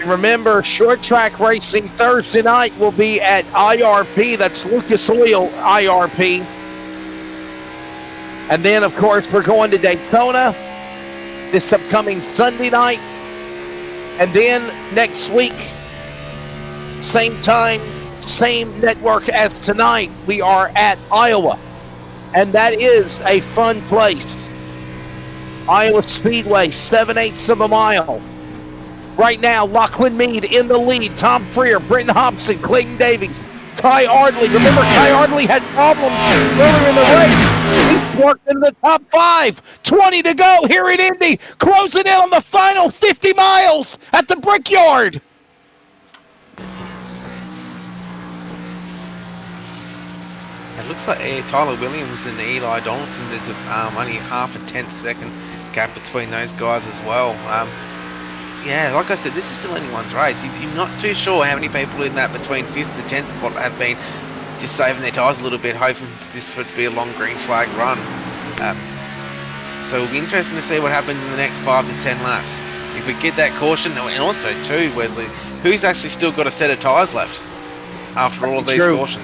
Remember, short track racing Thursday night will be at IRP. That's Lucas Oil IRP. And then, of course, we're going to Daytona this upcoming Sunday night. And then next week, same time, same network as tonight, we are at Iowa. And that is a fun place. Iowa Speedway, 7/8 of a mile. Right now, Lachlan Mead in the lead. Tom Freer, Brenton Hobson, Clayton Davies, Kai Ardley. Remember, Kai Ardley had problems earlier in the race. He's worked in the top 5. 20 to go here at Indy. Closing in on the final 50 miles at the Brickyard. It looks like Tyler Williams and Eli Donaldson, there's only half a 10th-second gap between those guys as well. Yeah, like I said, this is still anyone's race. You're not too sure how many people in that between 5th to 10th spot have been just saving their tyres a little bit, hoping this would be a long green flag run. So it'll be interesting to see what happens in the next 5 to 10 laps. If we get that caution, and also too, Wesley, who's actually still got a set of tyres left after all of these cautions?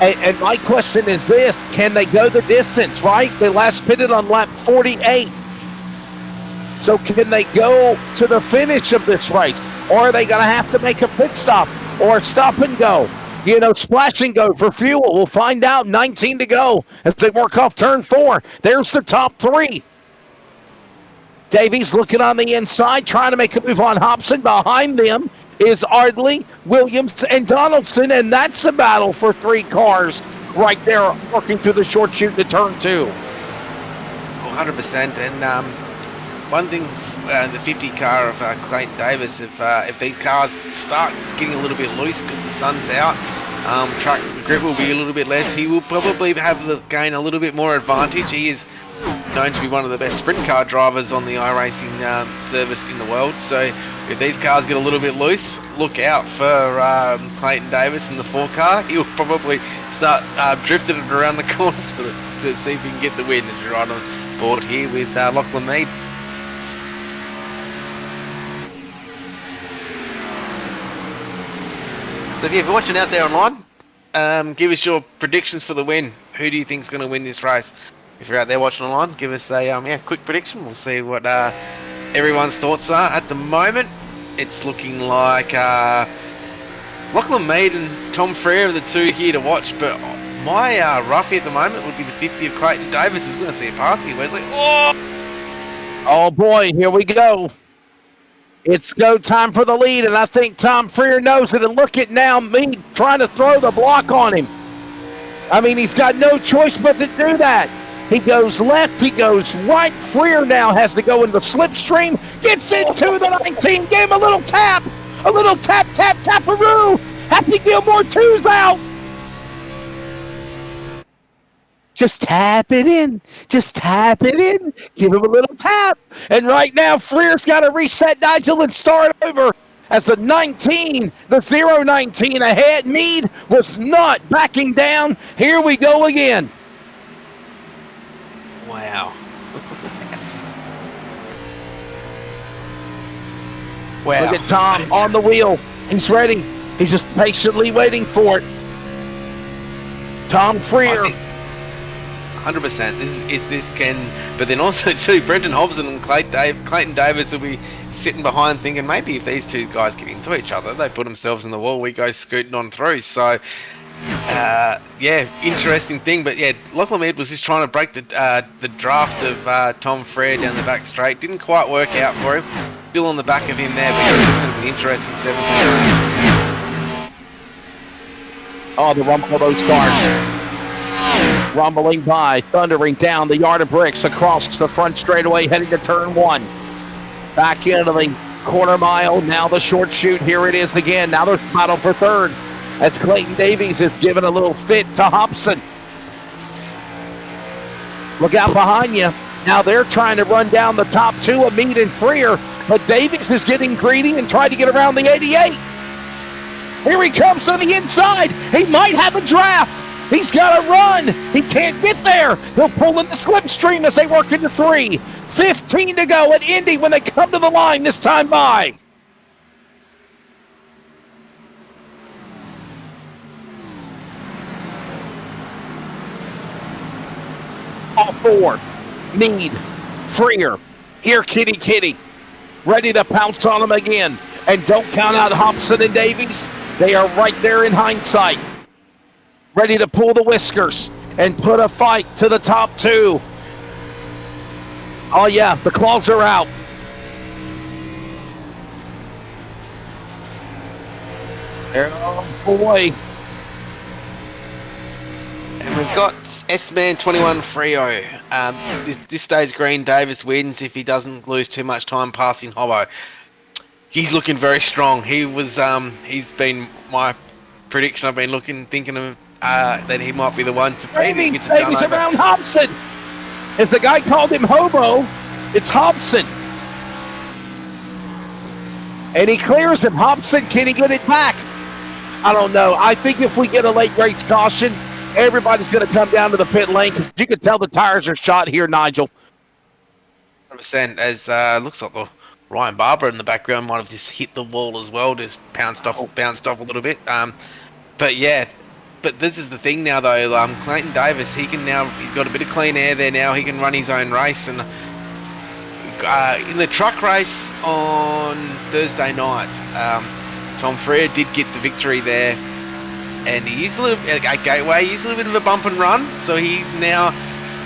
And my question is this, can they go the distance, right? They last pitted on lap 48. So can they go to the finish of this race? Or are they going to have to make a pit stop or stop and go? You know, splash and go for fuel. We'll find out. 19 to go as they work off turn 4. There's the top 3. Davies looking on the inside, trying to make a move on Hobson. Behind them is Ardley, Williams, and Donaldson, and that's a battle for 3 cars right there, working through the short chute to turn 2. 100%. And one thing, the 50 car of Clayton Davis, if these cars start getting a little bit loose because the sun's out, truck grip will be a little bit less. He will probably gain a little bit more advantage. He is known to be one of the best sprint car drivers on the iRacing service in the world. So if these cars get a little bit loose, look out for Clayton Davis in the 4 car. He'll probably start drifting it around the corners to see if he can get the win, as you're right on board here with Lachlan Mead. So if you're watching out there online, give us your predictions for the win. Who do you think is going to win this race? If you're out there watching online, give us a quick prediction. We'll see what everyone's thoughts are. At the moment, it's looking like Lachlan Mead and Tom Frere are the 2 here to watch, but my roughie at the moment would be the 50 of Clayton Davis. Is going to see a pass here, Wesley. Oh boy, here we go. It's go time for the lead, and I think Tom Freer knows it. And look at now me trying to throw the block on him. I mean, he's got no choice but to do that. He goes left, he goes right. Freer now has to go in the slipstream, gets into the 19, gave him a little tap, taparoo. Happy Gilmore 2's out. Just tap it in. Just tap it in. Give him a little tap. And right now, Freer's got to reset Nigel and start over. As the 19, the 0-19 ahead. Mead was not backing down. Here we go again. Wow. Wow. Look at Tom on the wheel. He's ready. He's just patiently waiting for it. Tom Freer. 100%. This can, but then also too, Brendan Hobson and Clayton Davis will be sitting behind thinking maybe if these 2 guys get into each other, they put themselves in the wall, we go scooting on through. So, interesting thing. But yeah, Lachlan Mead was just trying to break the draft of Tom Frere down the back straight. Didn't quite work out for him. Still on the back of him there, but it's going to be an interesting 17. Oh, the rumble of those cars. Rumbling by, thundering down the yard of bricks across the front straightaway, heading to turn 1. Back into the quarter mile, now the short chute. Here it is again. Now there's a battle for 3rd. As Clayton Davies is giving a little fit to Hobson. Look out behind you. Now they're trying to run down the top 2 of Mead and Freer, but Davies is getting greedy and trying to get around the 88. Here he comes to the inside. He might have a draft. He's got to run. He can't get there. He'll pull in the slipstream as they work into 3. 15 to go at Indy when they come to the line this time by. All 4. Mead, Freer. Here, kitty. Ready to pounce on him again. And don't count out Hobson and Davies. They are right there in hindsight. Ready to pull the whiskers and put a fight to the top 2. Oh yeah, the claws are out. Oh boy. And we've got S-Man 21 Freo. This stage green, Davis wins if he doesn't lose too much time passing Hobbo. He's looking very strong. He's been my prediction. I've been thinking of that he might be the one to Davies around Hobson. If the guy called him Hobo, it's Hobson. And he clears him. Hobson, can he get it back? I don't know. I think if we get a late race caution, everybody's going to come down to the pit lane. You can tell the tires are shot here, Nigel. 100%. As looks like the Ryan Barber in the background might have just hit the wall as well, just bounced off a little bit. But yeah. But this is the thing now, though. Clayton Davis, he's got a bit of clean air there now. He can run his own race. And in the truck race on Thursday night, Tom Frere did get the victory there. And he used a gateway. He used a little bit of a bump and run. So he's now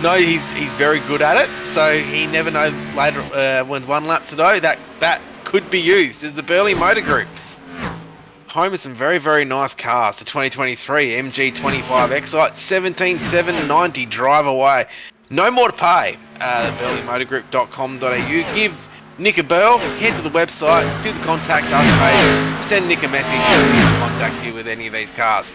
know he's very good at it, so he never knows later when 1 lap to go that could be used as the Burley Motor Group. Home of some very, very nice cars. The 2023 MG 25 Excite 17,790 drive away. No more to pay. BurleyMotorGroup.com.au. Give Nick a bell. Head to the website. Do the contact us page. Send Nick a message. He'll contact you with any of these cars.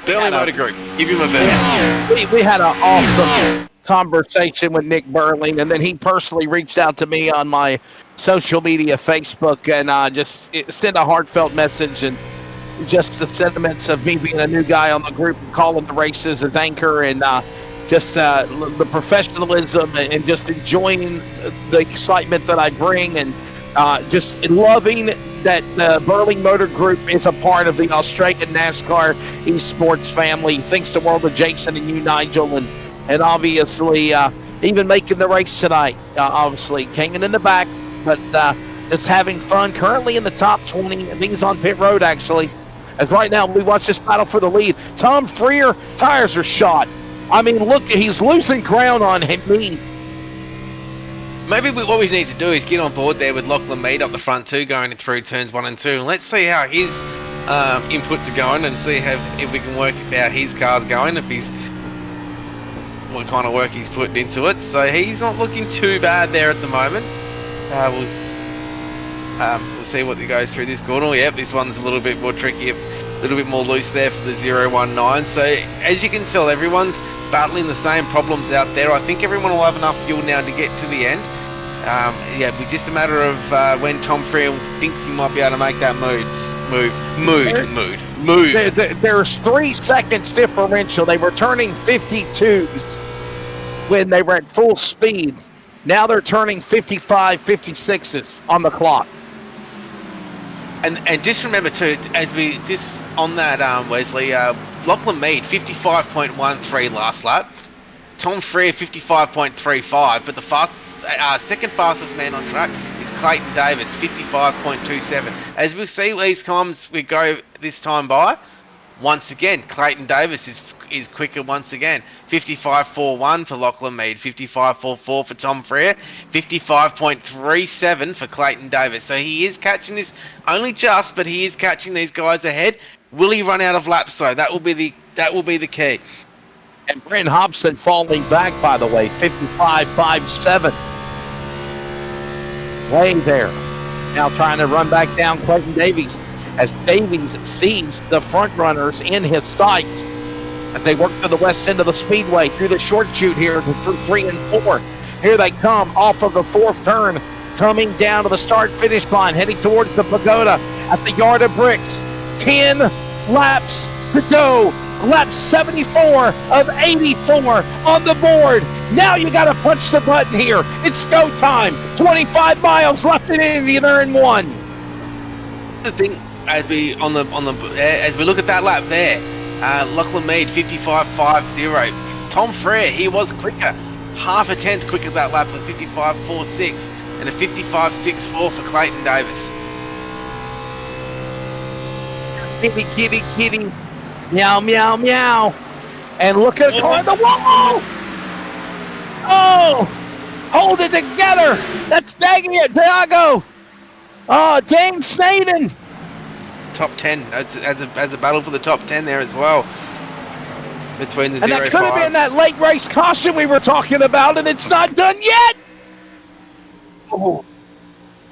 Burley Motor Group. Give him a bell. We had an awesome conversation with Nick Burling, and then he personally reached out to me on my social media, Facebook, and just sent a heartfelt message and just the sentiments of me being a new guy on the group and calling the races as anchor, and just the professionalism and just enjoying the excitement that I bring, and just loving that the Burling Motor Group is a part of the Australian NASCAR esports family. Thanks the world of Jason and you, Nigel, and obviously even making the race tonight. Obviously hanging in the back, but just having fun. Currently in the top 20. I think he's on pit road, actually. As right now, we watch this battle for the lead. Tom Freer, tires are shot. I mean, look, he's losing ground on me. Maybe what we need to do is get on board there with Lachlan Mead up the front too, going through turns 1 and 2, and let's see how his inputs are going, and see if we can work out his car's going, if he's what kind of work he's putting into it. So he's not looking too bad there at the moment. We'll see what he goes through this corner. Yep, this one's a little bit more tricky, a little bit more loose there for the 019. So as you can tell, everyone's battling the same problems out there. I think everyone will have enough fuel now to get to the end. Yeah, it'll be just a matter of when Tom Freer thinks he might be able to make that move. There's 3 seconds differential. They were turning 52s when they were at full speed. Now they're turning 55, 56s on the clock. And just remember too, as we just on that Wesley, Lachlan Mead 55.13 last lap, Tom Freer 55.35, but the second fastest man on track is Clayton Davis 55.27. As we see these times we go this time by, once again Clayton Davis is quicker once again. 55.41 for Lachlan Mead, 55.44 for Tom Freer, 55.37 for Clayton Davis. So he is catching this only just, but he is catching these guys ahead. Will he run out of laps though? That will be the key. And Brent Hobson falling back, by the way, 55.57. Way there. Now trying to run back down Clayton Davies, as Davies sees the front runners in his sights as they work to the west end of the Speedway through the short chute here through 3 and 4. Here they come off of the 4th turn, coming down to the start-finish line, heading towards the pagoda at the Yard of Bricks. 10 laps to go. Lap 74 of 84 on the board. Now you got to punch the button here. It's go time. 25 miles left in Indy. They're in 1. The thing, as we look at that lap there, Lachlan Mead 55.50. Tom Freer, he was quicker, half a tenth quicker that lap with 55.46, and a 55.64 for Clayton Davis. Kitty. Meow, meow, meow. And look at the car in the wall. Oh, hold it together. That's dang it, Diago. Oh, Dane Snaden. Top 10, as a battle for the top 10 there as well. Between the 0-5. And that could have been that late race caution we were talking about, and it's not done yet. Oh.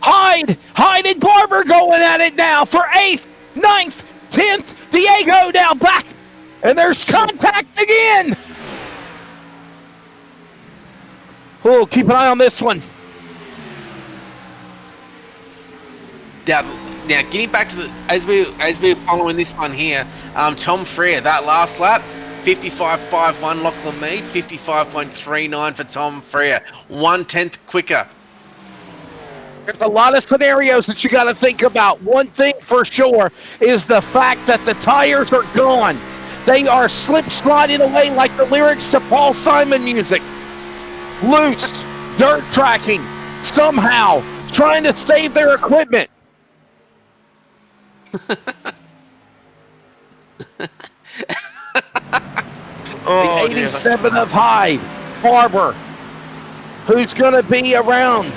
Hyde and Barber going at it now for 8th, 9th, 10th. Diego now back, and there's contact again. Oh, keep an eye on this one. Now getting back to as we're following this one here, Tom Freer, that last lap, 55.51 Lachlan Mead, 55.39 for Tom Freer, 1/10 quicker. There's a lot of scenarios that you got to think about. One thing for sure is the fact that the tires are gone. They are slip-sliding away like the lyrics to Paul Simon music. Loose, dirt tracking, somehow trying to save their equipment. The 87 of Hyde Harbor, who's going to be around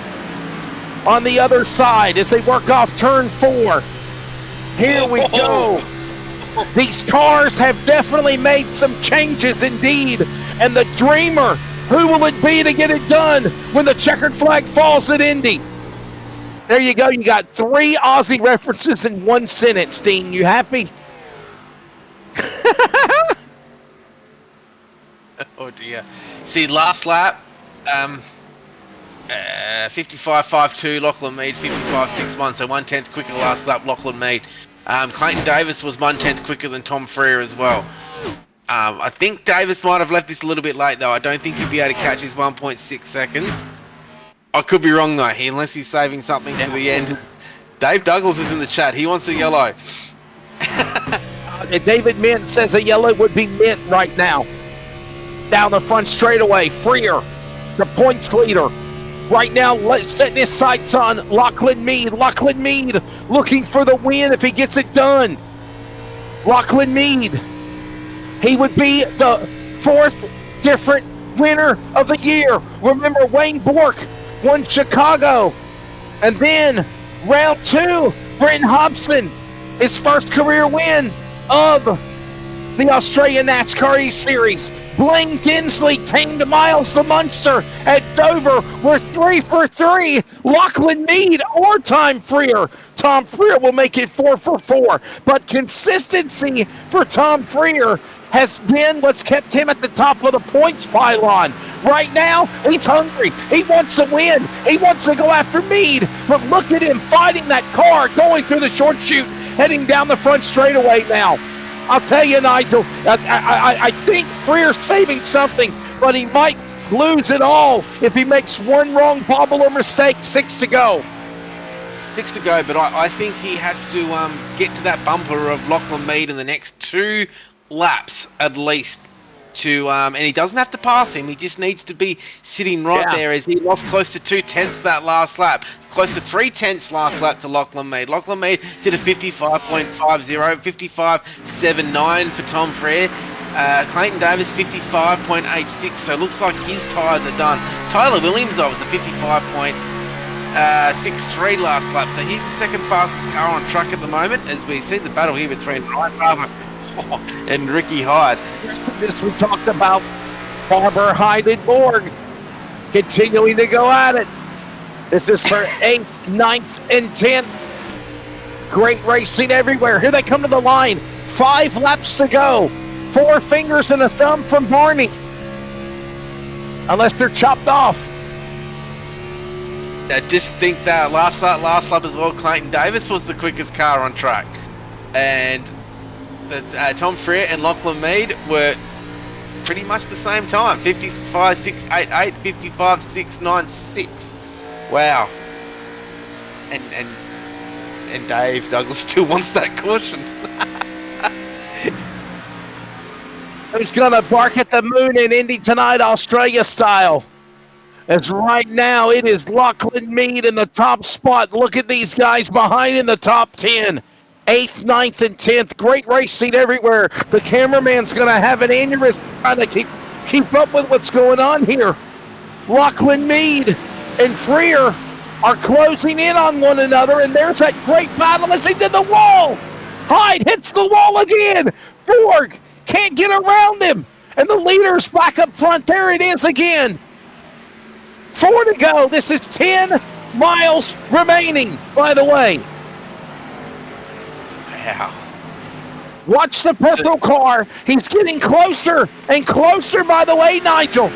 on the other side as they work off turn 4. Here we go. These cars have definitely made some changes indeed. And the dreamer, who will it be to get it done when the checkered flag falls at Indy? There you go. You got 3 Aussie references in one sentence, Dean. You happy? Oh dear. See, last lap, 55.52, Lachlan Mead, 55.61, so 1/10 quicker last lap, Lachlan Mead. Clayton Davis was 1/10 quicker than Tom Freer as well. I think Davis might have left this a little bit late though. I don't think he'll be able to catch his 1.6 seconds. I could be wrong though, unless he's saving something to the end. Dave Douglas is in the chat. He wants a yellow. David Mint says a yellow would be mint right now. Down the front straightaway, Freer, the points leader. Right now, setting his sights on Lachlan Mead. Lachlan Mead looking for the win if he gets it done. Lachlan Mead, he would be the 4th different winner of the year. Remember, Wayne Bork won Chicago. And then round 2, Brenton Hobson, his first career win of the Australian NASCAR E-Series. Blaine Tinsley tamed Miles the Munster at Dover. We're 3 for 3. Lachlan Mead or Tom Freer. Tom Freer will make it 4 for 4. But consistency for Tom Freer has been what's kept him at the top of the points pylon. Right now, he's hungry. He wants to win. He wants to go after Mead. But look at him fighting that car, going through the short chute, heading down the front straightaway now. I'll tell you, Nigel, I think Freer's saving something, but he might lose it all if he makes one wrong bobble or mistake. 6 to go. 6 to go, but I think he has to get to that bumper of Lachlan Mead in the next 2 laps at least. And he doesn't have to pass him. He just needs to be sitting right there, as he lost close to 2/10 that last lap. It's close to 3/10 last lap to Lachlan Mead. Lachlan Mead did a 55.50, 55.79 for Tom Freer. Clayton Davis 55.86. So it looks like his tyres are done. Tyler Williams though with the 55.63 last lap. So he's the second fastest car on track at the moment, as we see the battle here between Ryan Barber and Ricky Hyde. This we talked about. Barber, Hyde, and Borg continuing to go at it. This is for 8th, 9th, and 10th. Great racing everywhere. Here they come to the line. 5 laps to go. 4 fingers and a thumb from Barney. Unless they're chopped off. I just think that last lap as well, Clayton Davis was the quickest car on track. And Tom Freer and Lachlan Mead were pretty much the same time. 55.688, 55.696. Wow. And Dave Douglas still wants that caution. Who's gonna bark at the moon in Indy tonight, Australia style? As right now it is Lachlan Mead in the top spot. Look at these guys behind in the top 10. 8th, 9th, and 10th. Great racing everywhere. The cameraman's going to have an aneurysm trying to keep up with what's going on here. Lachlan Mead and Freer are closing in on one another, and there's that great battle as they did the wall. Hyde hits the wall again. Borg can't get around him, and the leader's back up front. There it is again. 4 to go. This is 10 miles remaining, by the way. Wow. Watch the purple car. He's getting closer and closer, by the way, Nigel.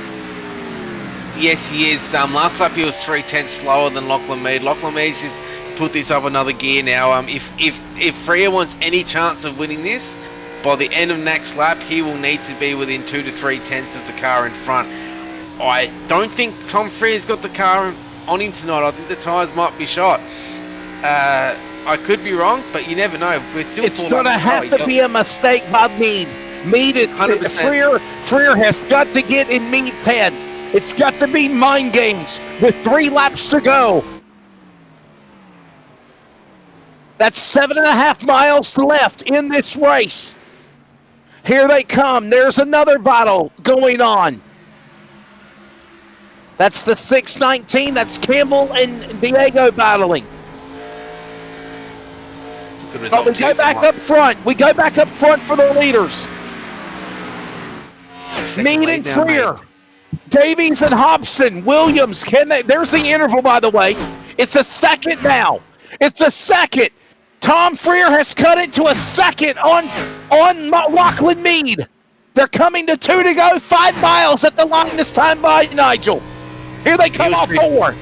Yes, he is. Last lap he was 3/10 slower than Lachlan Mead. Lachlan Mead's just put this up another gear now. If Freer wants any chance of winning this, by the end of next lap, he will need to be within 2 to 3/10 of the car in front. I don't think Tom Freer's got the car on him tonight. I think the tyres might be shot. I could be wrong, but you never know. We're still it's going to have to be a mistake by Mead. Mead is 100%. Freer has got to get in Mead's head. It's got to be mind games with 3 laps to go. That's 7.5 miles left in this race. Here they come. There's another battle going on. That's the 619. That's Campbell and Diego battling. It's a good But result. we go back up front. We go back up front for the leaders. Mead and Freer. Davies and Hobson. Williams. There's the interval, by the way. It's a second now. It's a second. Tom Freer has cut it to a second on Lachlan Mead. They're coming to 2 to go. 5 miles at the line this time by Nigel. Here they come off 4.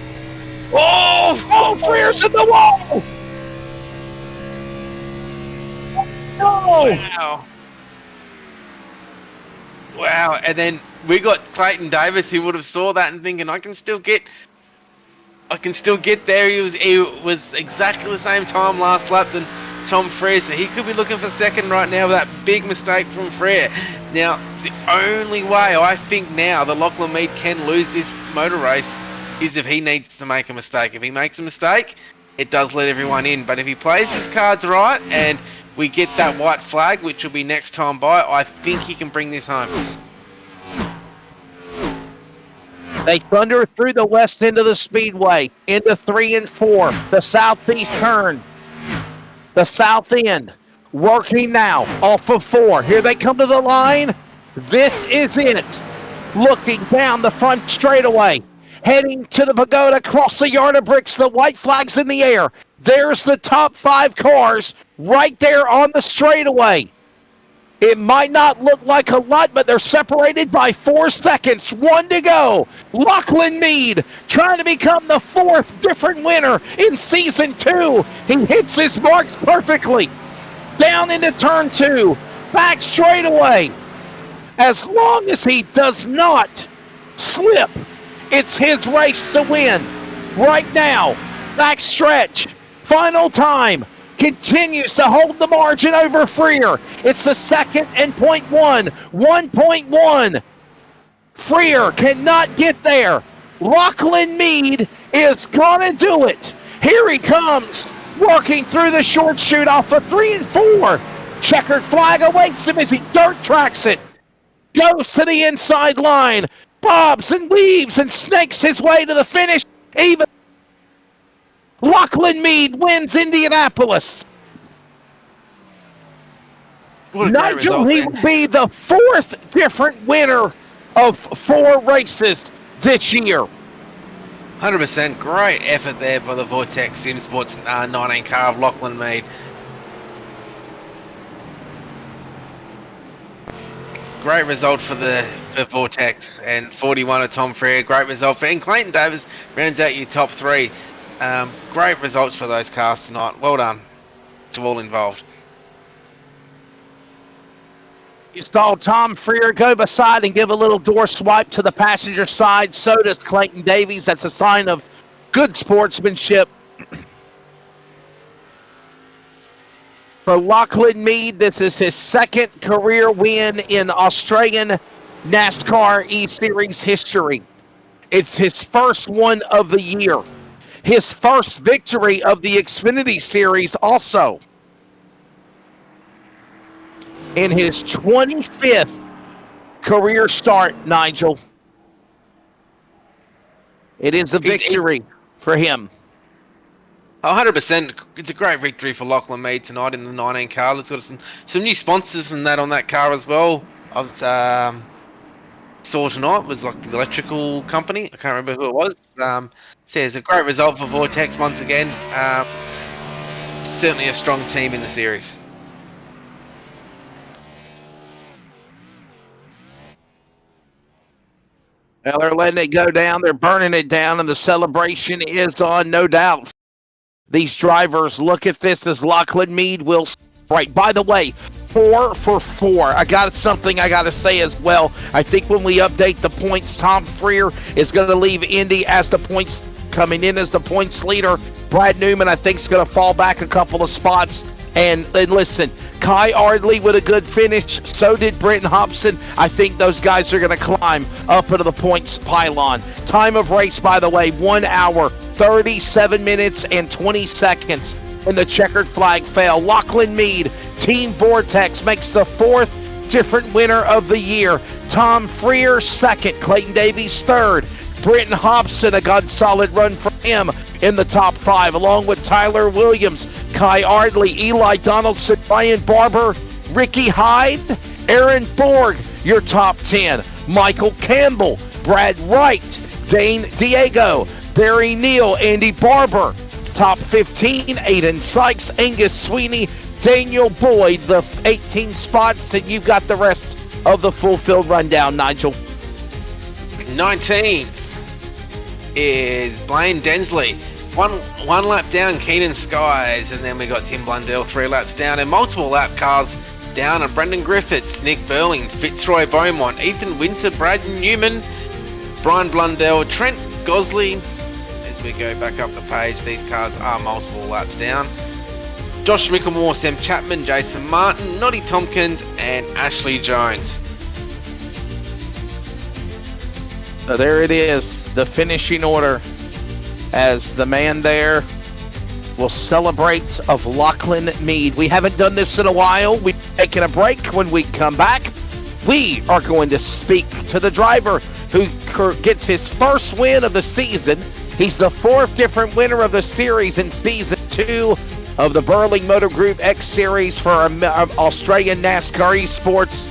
Oh, Freer's in the wall. No. Wow. And then we got Clayton Davis, who would have saw that and thinking, I can still get there. He was exactly the same time last lap than Tom Freer, so he could be looking for second right now with that big mistake from Freer. Now, the only way I think now that Lachlan Mead can lose this motor race is if he needs to make a mistake. If he makes a mistake, it does let everyone in. But if he plays his cards right and we get that white flag, which will be next time by, I think he can bring this home. They thunder through the west end of the Speedway into 3 and 4. The southeast turn. The south end. Working now off of 4. Here they come to the line. This is it. Looking down the front straightaway. Heading to the pagoda across the yard of bricks. The white flag's in the air. There's the top 5 cars right there on the straightaway. It might not look like a lot, but they're separated by 4 seconds. 1 to go. Lachlan Mead trying to become the 4th different winner in Season 2. He hits his marks perfectly. Down into turn 2. Back straightaway. As long as he does not slip, it's his race to win. Right now, back stretch. Final time. Continues to hold the margin over Freer. It's the 2nd and 0.1. 1.1. Freer cannot get there. Lachlan Mead is going to do it. Here he comes, working through the short chute off of 3 and 4. Checkered flag awaits him as he dirt tracks it. Goes to the inside line. Bobs and weaves and snakes his way to the finish. Even Lachlan Mead wins Indianapolis. Nigel, he will be the 4th different winner of 4 races this year. 100%. Great effort there by the Vortex Sim Sports 19 car of Lachlan Mead. Great result for Vortex, and 41 of Tom Freer. Great result for, and Clayton Davis rounds out your top 3. Great results for those cars tonight. Well done to all involved. You saw Tom Freer go beside and give a little door swipe to the passenger side. So does Clayton Davies. That's a sign of good sportsmanship. For Lachlan Mead, this is his 2nd career win in Australian NASCAR E-Series history. It's his 1st one of the year. His 1st victory of the Xfinity Series also. In his 25th career start, Nigel. It is a victory for him. 100%. It's a great victory for Lachlan Mead tonight in the 19 car. It's got some new sponsors and that on that car as well. I was, saw tonight was like the electrical company. I can't remember who it was. So it's a great result for Vortex once again. Certainly a strong team in the series. Well, they're letting it go down. They're burning it down, and the celebration is on, no doubt. These drivers look at this as Lachlan Mead will celebrate. By the way, 4 for 4. I got something I got to say as well. I think when we update the points, Tom Freer is going to leave Indy as the points coming in as the points leader. Brad Newman, I think, is going to fall back a couple of spots. And listen, Kai Ardley with a good finish. So did Britton Hobson. I think those guys are going to climb up into the points pylon. Time of race, by the way, 1 hour, 37 minutes, and 20 seconds. When the checkered flag fell, Lachlan Mead, Team Vortex, makes the 4th different winner of the year. Tom Freer, 2nd. Clayton Davies, 3rd. Britton Hobson, a good solid run for him in the top 5, along with Tyler Williams, Kai Ardley, Eli Donaldson, Ryan Barber, Ricky Hyde, Aaron Borg, your top 10. Michael Campbell, Brad Wright, Dane Diego, Barry Neal, Andy Barber. Top 15, Aiden Sykes, Angus Sweeney, Daniel Boyd, the 18 spots, and you've got the rest of the full field rundown, Nigel. 19th is Blaine Densley. One lap down, Keenan Skies, and then we got Tim Blundell 3 laps down, and multiple lap cars down are Brendan Griffiths, Nick Burling, Fitzroy Beaumont, Ethan Winter, Brad Newman, Brian Blundell, Trent Gosley. As we go back up the page, these cars are multiple laps down. Josh Mickelmore, Sam Chapman, Jason Martin, Noddy Tompkins, and Ashley Jones. So there it is, the finishing order, as the man there will celebrate of Lachlan Mead. We haven't done this in a while. We've taken a break. When we come back, we are going to speak to the driver who gets his first win of the season. He's the 4th different winner of the series in Season 2 of the Burling Motor Group X Series for Australian NASCAR Esports.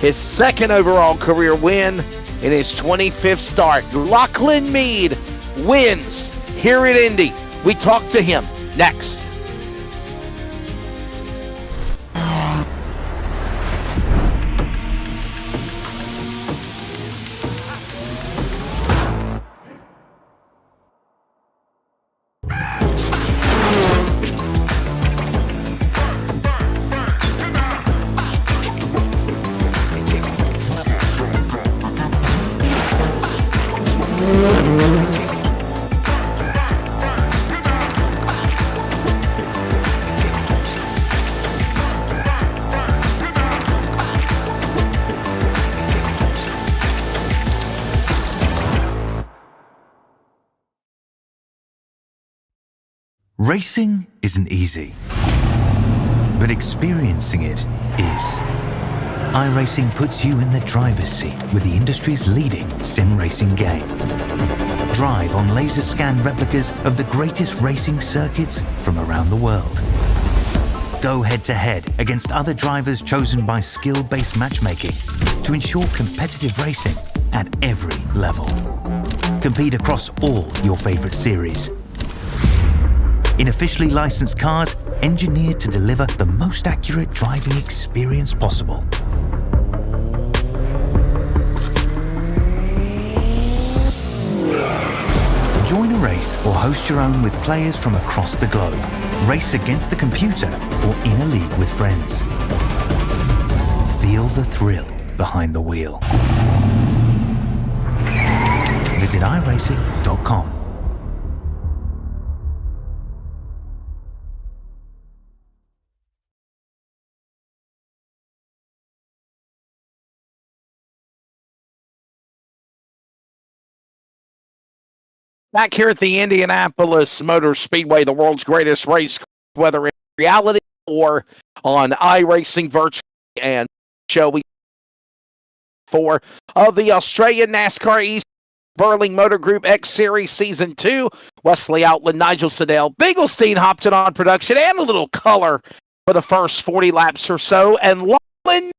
His 2nd overall career win in his 25th start. Lachlan Mead wins here at Indy. We talk to him next. Racing isn't easy, but experiencing it is. iRacing puts you in the driver's seat with the industry's leading sim racing game. Drive on laser scan replicas of the greatest racing circuits from around the world. Go head to head against other drivers chosen by skill-based matchmaking to ensure competitive racing at every level. Compete across all your favorite series. In officially licensed cars, engineered to deliver the most accurate driving experience possible. Join a race or host your own with players from across the globe. Race against the computer or in a league with friends. Feel the thrill behind the wheel. Visit iRacing.com. Back here at the Indianapolis Motor Speedway, the world's greatest race, whether in reality or on iRacing virtually, and show we 4 of the Australian NASCAR East Burling Motor Group X Series Season 2. Wesley Outland, Nigel Siddell, Bigglestein hopped in on production, and a little color for the first 40 laps or so. And Lachlan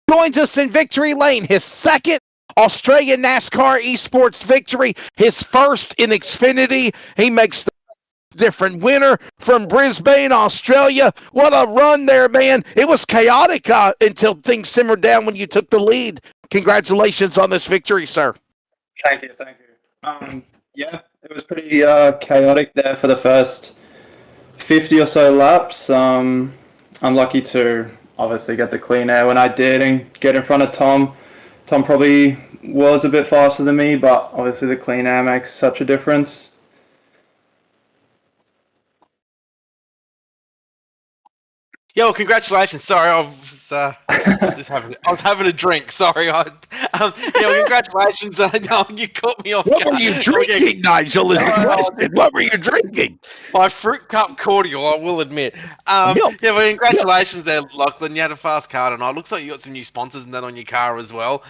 joins us in victory lane, his 2nd Australian NASCAR Esports victory, his first in Xfinity. He makes the different winner from Brisbane, Australia. What a run there, man. It was chaotic until things simmered down when you took the lead. Congratulations on this victory, sir. Thank you. Yeah, it was pretty chaotic there for the first 50 or so laps. I'm lucky to obviously get the clean air when I did and get in front of Tom. Tom probably was a bit faster than me, but obviously the clean air makes such a difference. Yeah, well, congratulations. Sorry, I was having a drink. Sorry. Congratulations. No, you caught me off guard. What were you drinking, Nigel, is the question. What were you drinking? My fruit cup cordial, I will admit. Congratulations there, Lachlan. You had a fast car tonight. Looks like you got some new sponsors and that on your car as well.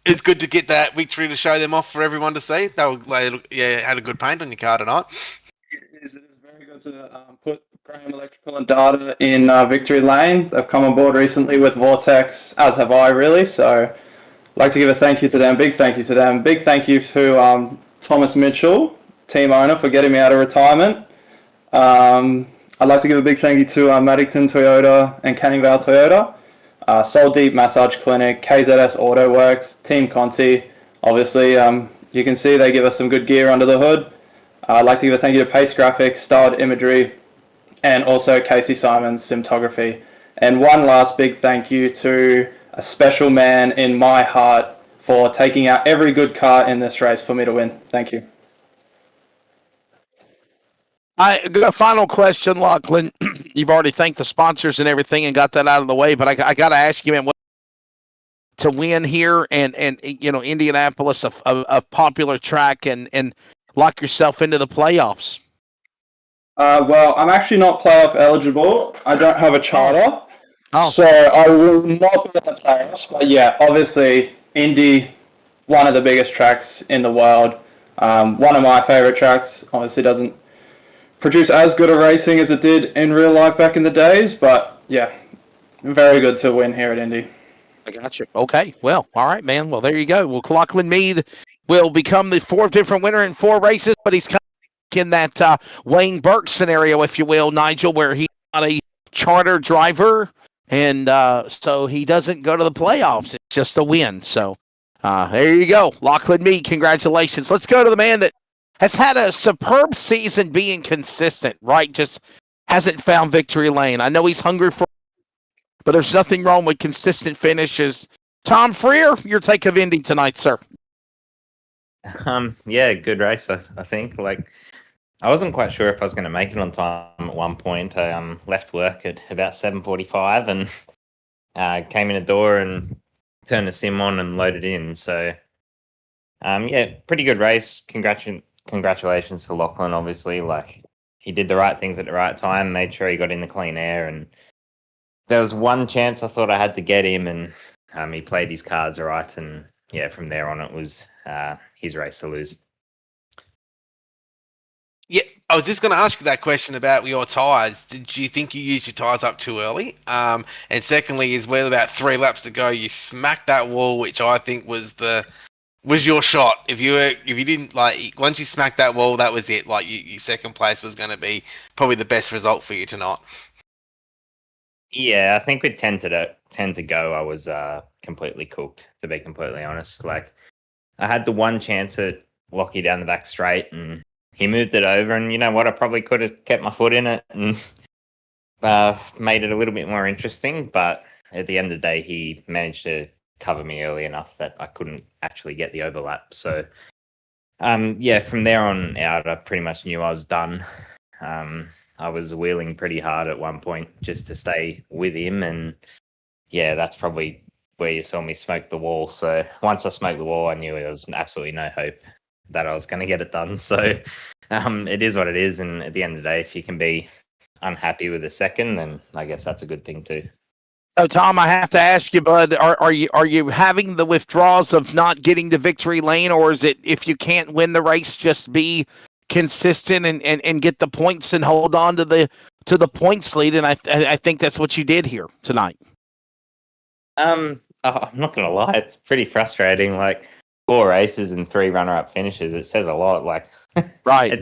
It's good to get that victory to show them off for everyone to see. They had a good paint on your car tonight. It is very good to put Graham Electrical and Data in victory lane. They've come on board recently with Vortex, as have I, really. So I'd like to give a thank you to them. Big thank you to them. Big thank you to Thomas Mitchell, team owner, for getting me out of retirement. I'd like to give a big thank you to Maddington Toyota and Canning Vale Toyota, Soul Deep Massage Clinic, KZS Auto Works, Team Conti. Obviously, you can see they give us some good gear under the hood. I'd like to give a thank you to Pace Graphics, Styled Imagery, and also Casey Simon's Cinematography. And one last big thank you to a special man in my heart for taking out every good car in this race for me to win. Thank you. A final question, Lachlan. You've already thanked the sponsors and everything and got that out of the way, but I got to ask you, man, what to win here and Indianapolis, a popular track, and lock yourself into the playoffs? Well, I'm actually not playoff eligible. I don't have a charter. Oh. So I will not be in the playoffs. But yeah, obviously, Indy, one of the biggest tracks in the world. One of my favorite tracks. Obviously doesn't produce as good a racing as it did in real life back in the days. But yeah, very good to win here at Indy. I got you. Okay. Well, all right, man. Well, there you go. Well, Lachlan Mead will become the fourth different winner in 4 races, but he's kind of in that Wayne Burke scenario, if you will, Nigel, where he's not a charter driver, and so he doesn't go to the playoffs. It's just a win. So there you go. Lachlan Mead, congratulations. Let's go to the man that has had a superb season being consistent, right? Just hasn't found victory lane. I know he's hungry for, but there's nothing wrong with consistent finishes. Tom Freer, your take of Indy tonight, sir. Yeah, good race, I think. Like, I wasn't quite sure if I was going to make it on time at one point. I left work at about 7:45 and came in the door and turned the sim on and loaded in. So, yeah, pretty good race. Congratulations to Lachlan, obviously. Like, he did the right things at the right time, made sure he got in the clean air, and there was one chance I thought I had to get him, and he played his cards right, and yeah, from there on it was his race to lose. Yeah, I was just going to ask you that question about your tyres. Did you think you used your tyres up too early? And secondly, is with about 3 laps to go, you smacked that wall, which I think was your shot. If you didn't, like, once you smacked that wall, that was it. Like, your second place was going to be probably the best result for you tonight. Yeah, I think with 10 to go, I was completely cooked, to be completely honest. Like, I had the one chance at Lockie down the back straight, and he moved it over, and you know what? I probably could have kept my foot in it and made it a little bit more interesting, but at the end of the day, he managed to cover me early enough that I couldn't actually get the overlap. So, yeah, from there on out, I pretty much knew I was done. I was wheeling pretty hard at one point just to stay with him, and yeah, that's probably where you saw me smoke the wall. So once I smoked the wall, I knew there was absolutely no hope that I was going to get it done. So it is what it is, and at the end of the day, if you can be unhappy with a second, then I guess that's a good thing too. So, Tom, I have to ask you, bud, are you having the withdrawals of not getting the victory lane, or is it if you can't win the race, just be consistent and get the points and hold on to the points lead? And I think that's what you did here tonight. I'm not gonna lie, it's pretty frustrating. Like 4 races and 3 runner-up finishes, it says a lot. Like, right.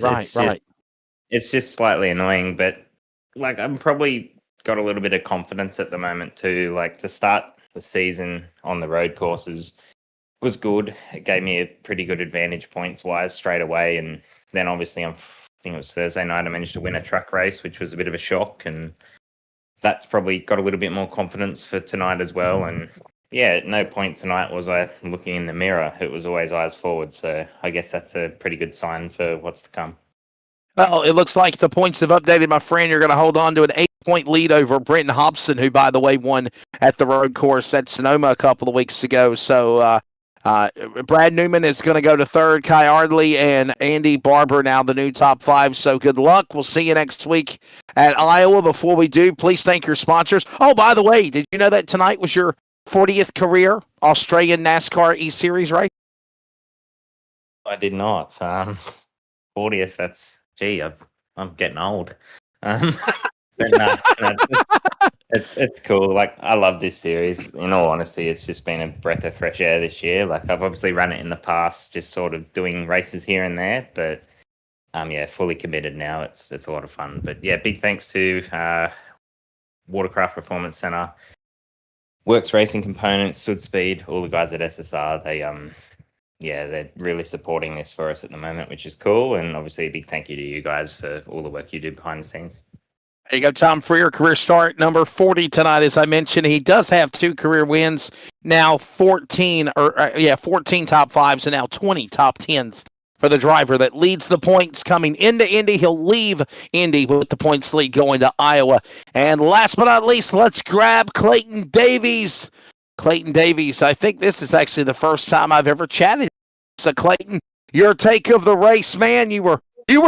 It's just slightly annoying, but like I'm probably got a little bit of confidence at the moment too. Like, to start the season on the road courses was good. It gave me a pretty good advantage points-wise straight away, and then obviously I think it was Thursday night I managed to win a truck race, which was a bit of a shock, and that's probably got a little bit more confidence for tonight as well. And yeah, at no point tonight was I looking in the mirror. It was always eyes forward, so I guess that's a pretty good sign for what's to come. Well, it looks like the points have updated, my friend. You're going to hold on to an 8-point lead over Brenton Hobson, who, by the way, won at the road course at Sonoma a couple of weeks ago. So Brad Newman is going to go to third. Kai Ardley and Andy Barber now the new top 5. So good luck. We'll see you next week at Iowa. Before we do, please thank your sponsors. Oh, by the way, did you know that tonight was your 40th career Australian NASCAR E-Series race? I did not. 40th. I'm getting old. But no, it's cool. Like, I love this series. In all honesty, it's just been a breath of fresh air this year. Like, I've obviously run it in the past, just sort of doing races here and there, but yeah, fully committed now. It's a lot of fun. But yeah, big thanks to Watercraft Performance Center, Works Racing Components, Sud Speed, all the guys at SSR. They're really supporting this for us at the moment, which is cool. And obviously, a big thank you to you guys for all the work you do behind the scenes. There you go, Tom Freer, career start number 40 tonight. As I mentioned, he does have 2 career wins, now 14 top fives and now 20 top 10s for the driver that leads the points coming into Indy. He'll leave Indy with the points lead going to Iowa. And last but not least, let's grab Clayton Davies. Clayton Davies, I think this is actually the first time I've ever chatted. So Clayton, your take of the race, man. You were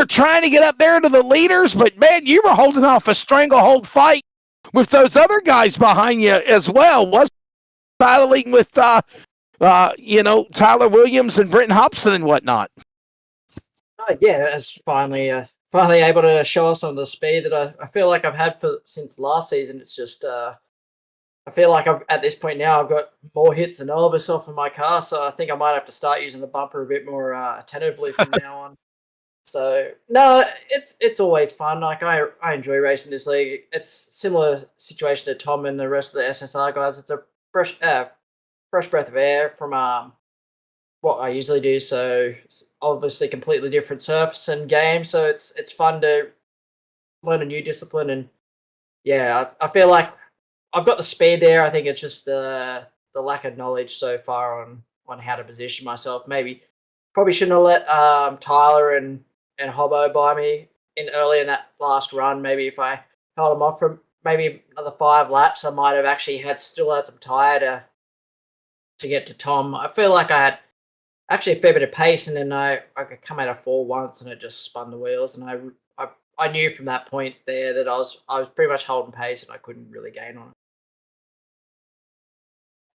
trying to get up there to the leaders, but man, you were holding off a stranglehold fight with those other guys behind you as well. Was battling with Tyler Williams and Britton Hobson and whatnot. Yeah, it's finally able to show off some of the speed that I feel like I've had since last season. It's just I feel like at this point now I've got more hits than Elvis off in my car, so I think I might have to start using the bumper a bit more attentively from now on. So no, it's always fun. Like I enjoy racing this league. It's similar situation to Tom and the rest of the SSR guys. It's a fresh breath of air from what I usually do. So it's obviously completely different surface and game. So it's fun to learn a new discipline. And yeah, I feel like I've got the speed there. I think it's just the lack of knowledge so far on how to position myself. Probably shouldn't have let Tyler and Hobbo by me early in that last run. Maybe if I held them off for maybe another 5 laps, I might have actually still had some tyre to get to Tom. I feel like I had actually a fair bit of pace, and then I could come out of 4 once, and it just spun the wheels. And I knew from that point there that I was pretty much holding pace, and I couldn't really gain on it.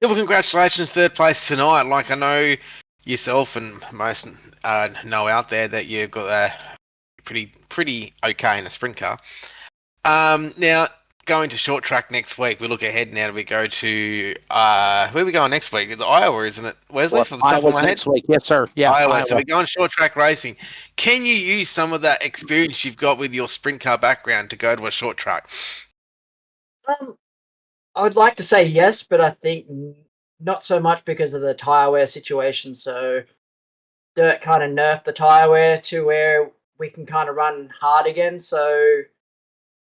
Yeah, well, congratulations, 3rd place tonight. Like, I know yourself and most know out there that you've got a pretty okay in a sprint car. Now, going to short track next week, we look ahead now. We go to where are we going next week? It's Iowa, isn't it? Wesley, for the top of my head? Next week, yes, sir. Yeah, Iowa. So we're going short track racing. Can you use some of that experience you've got with your sprint car background to go to a short track? I would like to say yes, but I think not so much because of the tyre wear situation. So Dirt kind of nerfed the tyre wear to where we can kind of run hard again. So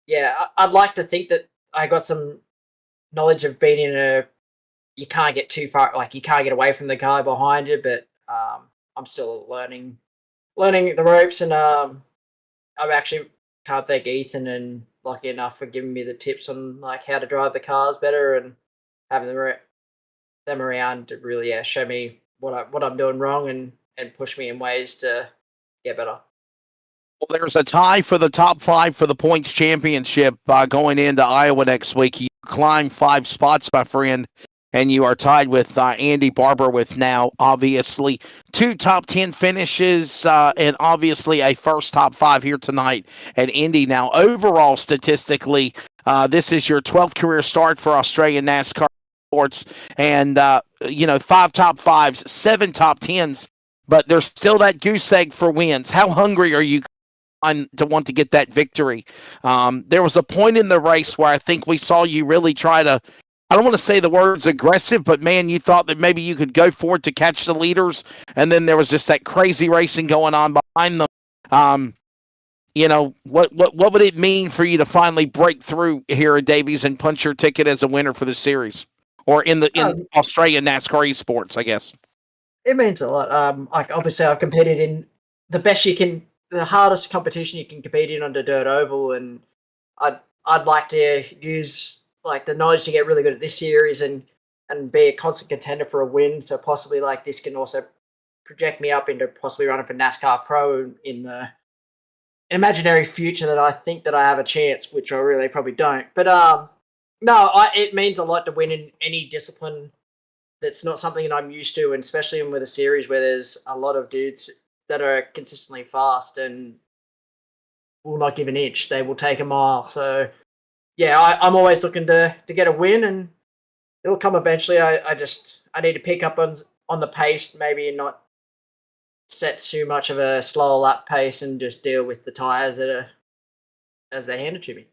yeah, I'd like to think that I got some knowledge of being you can't get too far, like you can't get away from the guy behind you, but I'm still learning the ropes, and I'm actually can't thank Ethan and Lucky enough for giving me the tips on like how to drive the cars better and having them around to really show me what I'm doing wrong and push me in ways to get better. Well, there's a tie for the top 5 for the points championship going into Iowa next week. You climb 5 spots, my friend, and you are tied with Andy Barber with now obviously 2 top 10 finishes and obviously a first top 5 here tonight at Indy. Now, overall, statistically, this is your 12th career start for Australian NASCAR sports, and 5 top 5s, 7 top 10s, but there's still that goose egg for wins. How hungry are you to want to get that victory? There was a point in the race where I think we saw you really try to, I don't want to say the words aggressive, but man, you thought that maybe you could go for it to catch the leaders, and then there was just that crazy racing going on behind them. What would it mean for you to finally break through here at Davies and punch your ticket as a winner for the series, or in Australian NASCAR esports, I guess? It means a lot. Like obviously, I've competed in the best you can, the hardest competition you can compete in on the dirt oval, and I'd like to use like the knowledge to get really good at this series and be a constant contender for a win. So possibly like this can also project me up into possibly running for NASCAR Pro in the imaginary future that I think that I have a chance, which I really probably don't. But no, it means a lot to win in any discipline that's not something that I'm used to, and especially with a series where there's a lot of dudes that are consistently fast and will not give an inch. They will take a mile. So, yeah, I'm always looking to get a win, and it'll come eventually. I need to pick up on the pace, maybe not set too much of a slower lap pace, and just deal with the tires that are as they hand it to me.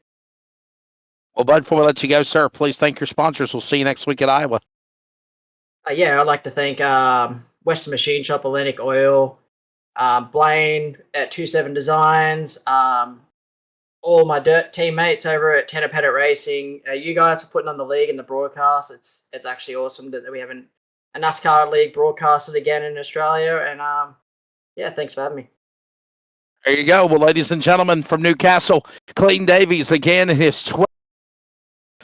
Well, Bud, before we let you go, sir, please thank your sponsors. We'll see you next week at Iowa. Yeah, I'd like to thank Western Machine Shop, Atlantic Oil, Blaine at 27 Designs, all my dirt teammates over at Tanner Pettit Racing. You guys for putting on the league and the broadcast. It's actually awesome that we have a NASCAR league broadcasted again in Australia. And yeah, thanks for having me. There you go. Well, ladies and gentlemen, from Newcastle, Clayton Davies again in his 12th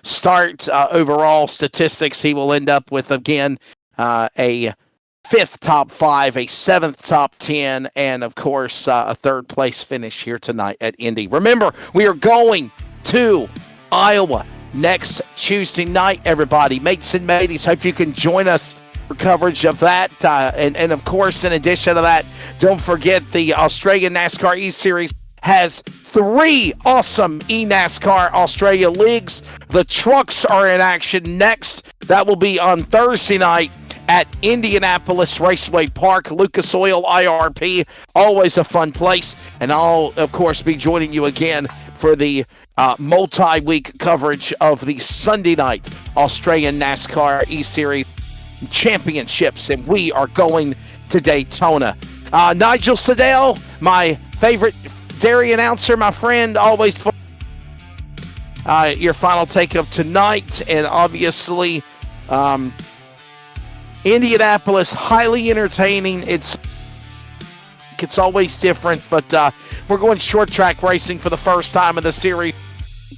start overall statistics. He will end up with, again, a 5th top 5, a 7th top 10, and, of course, a 3rd place finish here tonight at Indy. Remember, we are going to Iowa next Tuesday night, everybody. Mates and mateys, hope you can join us for coverage of that. And, of course, in addition to that, don't forget the Australian NASCAR E-Series has 3 awesome eNASCAR Australia leagues. The trucks are in action next. That will be on Thursday night at Indianapolis Raceway Park, Lucas Oil IRP. Always a fun place. And I'll, of course, be joining you again for the multi-week coverage of the Sunday night Australian NASCAR E-Series Championships. And we are going to Daytona. Nigel Sedell, my favorite dairy announcer, my friend, always fun. Your final take of tonight, and obviously Indianapolis, highly entertaining. It's always different, but we're going short track racing for the first time in the series.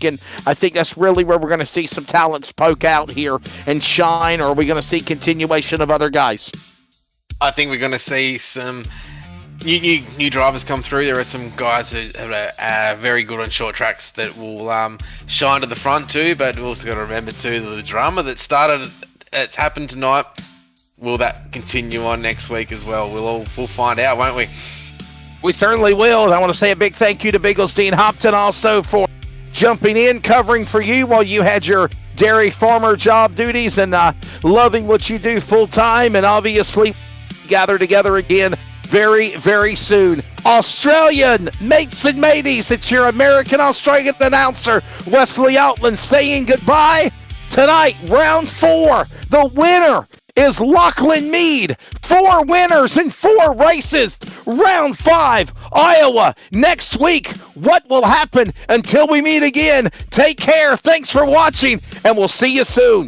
And I think that's really where we're going to see some talents poke out here and shine, or are we going to see continuation of other guys? I think we're going to see some new drivers come through. There are some guys that are very good on short tracks that will shine to the front too, but we've also got to remember too the drama that's happened tonight. Will that continue on next week as well? We'll find out, won't we? We certainly will. I want to say a big thank you to Biggles Dean Hopton also for jumping in, covering for you while you had your dairy farmer job duties, and loving what you do full time, and obviously gather together again very, very soon. Australian mates and mateys, it's your American Australian announcer, Wesley Outland, saying goodbye. Tonight, round 4, the winner is Lachlan Mead. 4 winners in 4 races. Round 5, Iowa. Next week, what will happen? Until we meet again, take care. Thanks for watching, and we'll see you soon.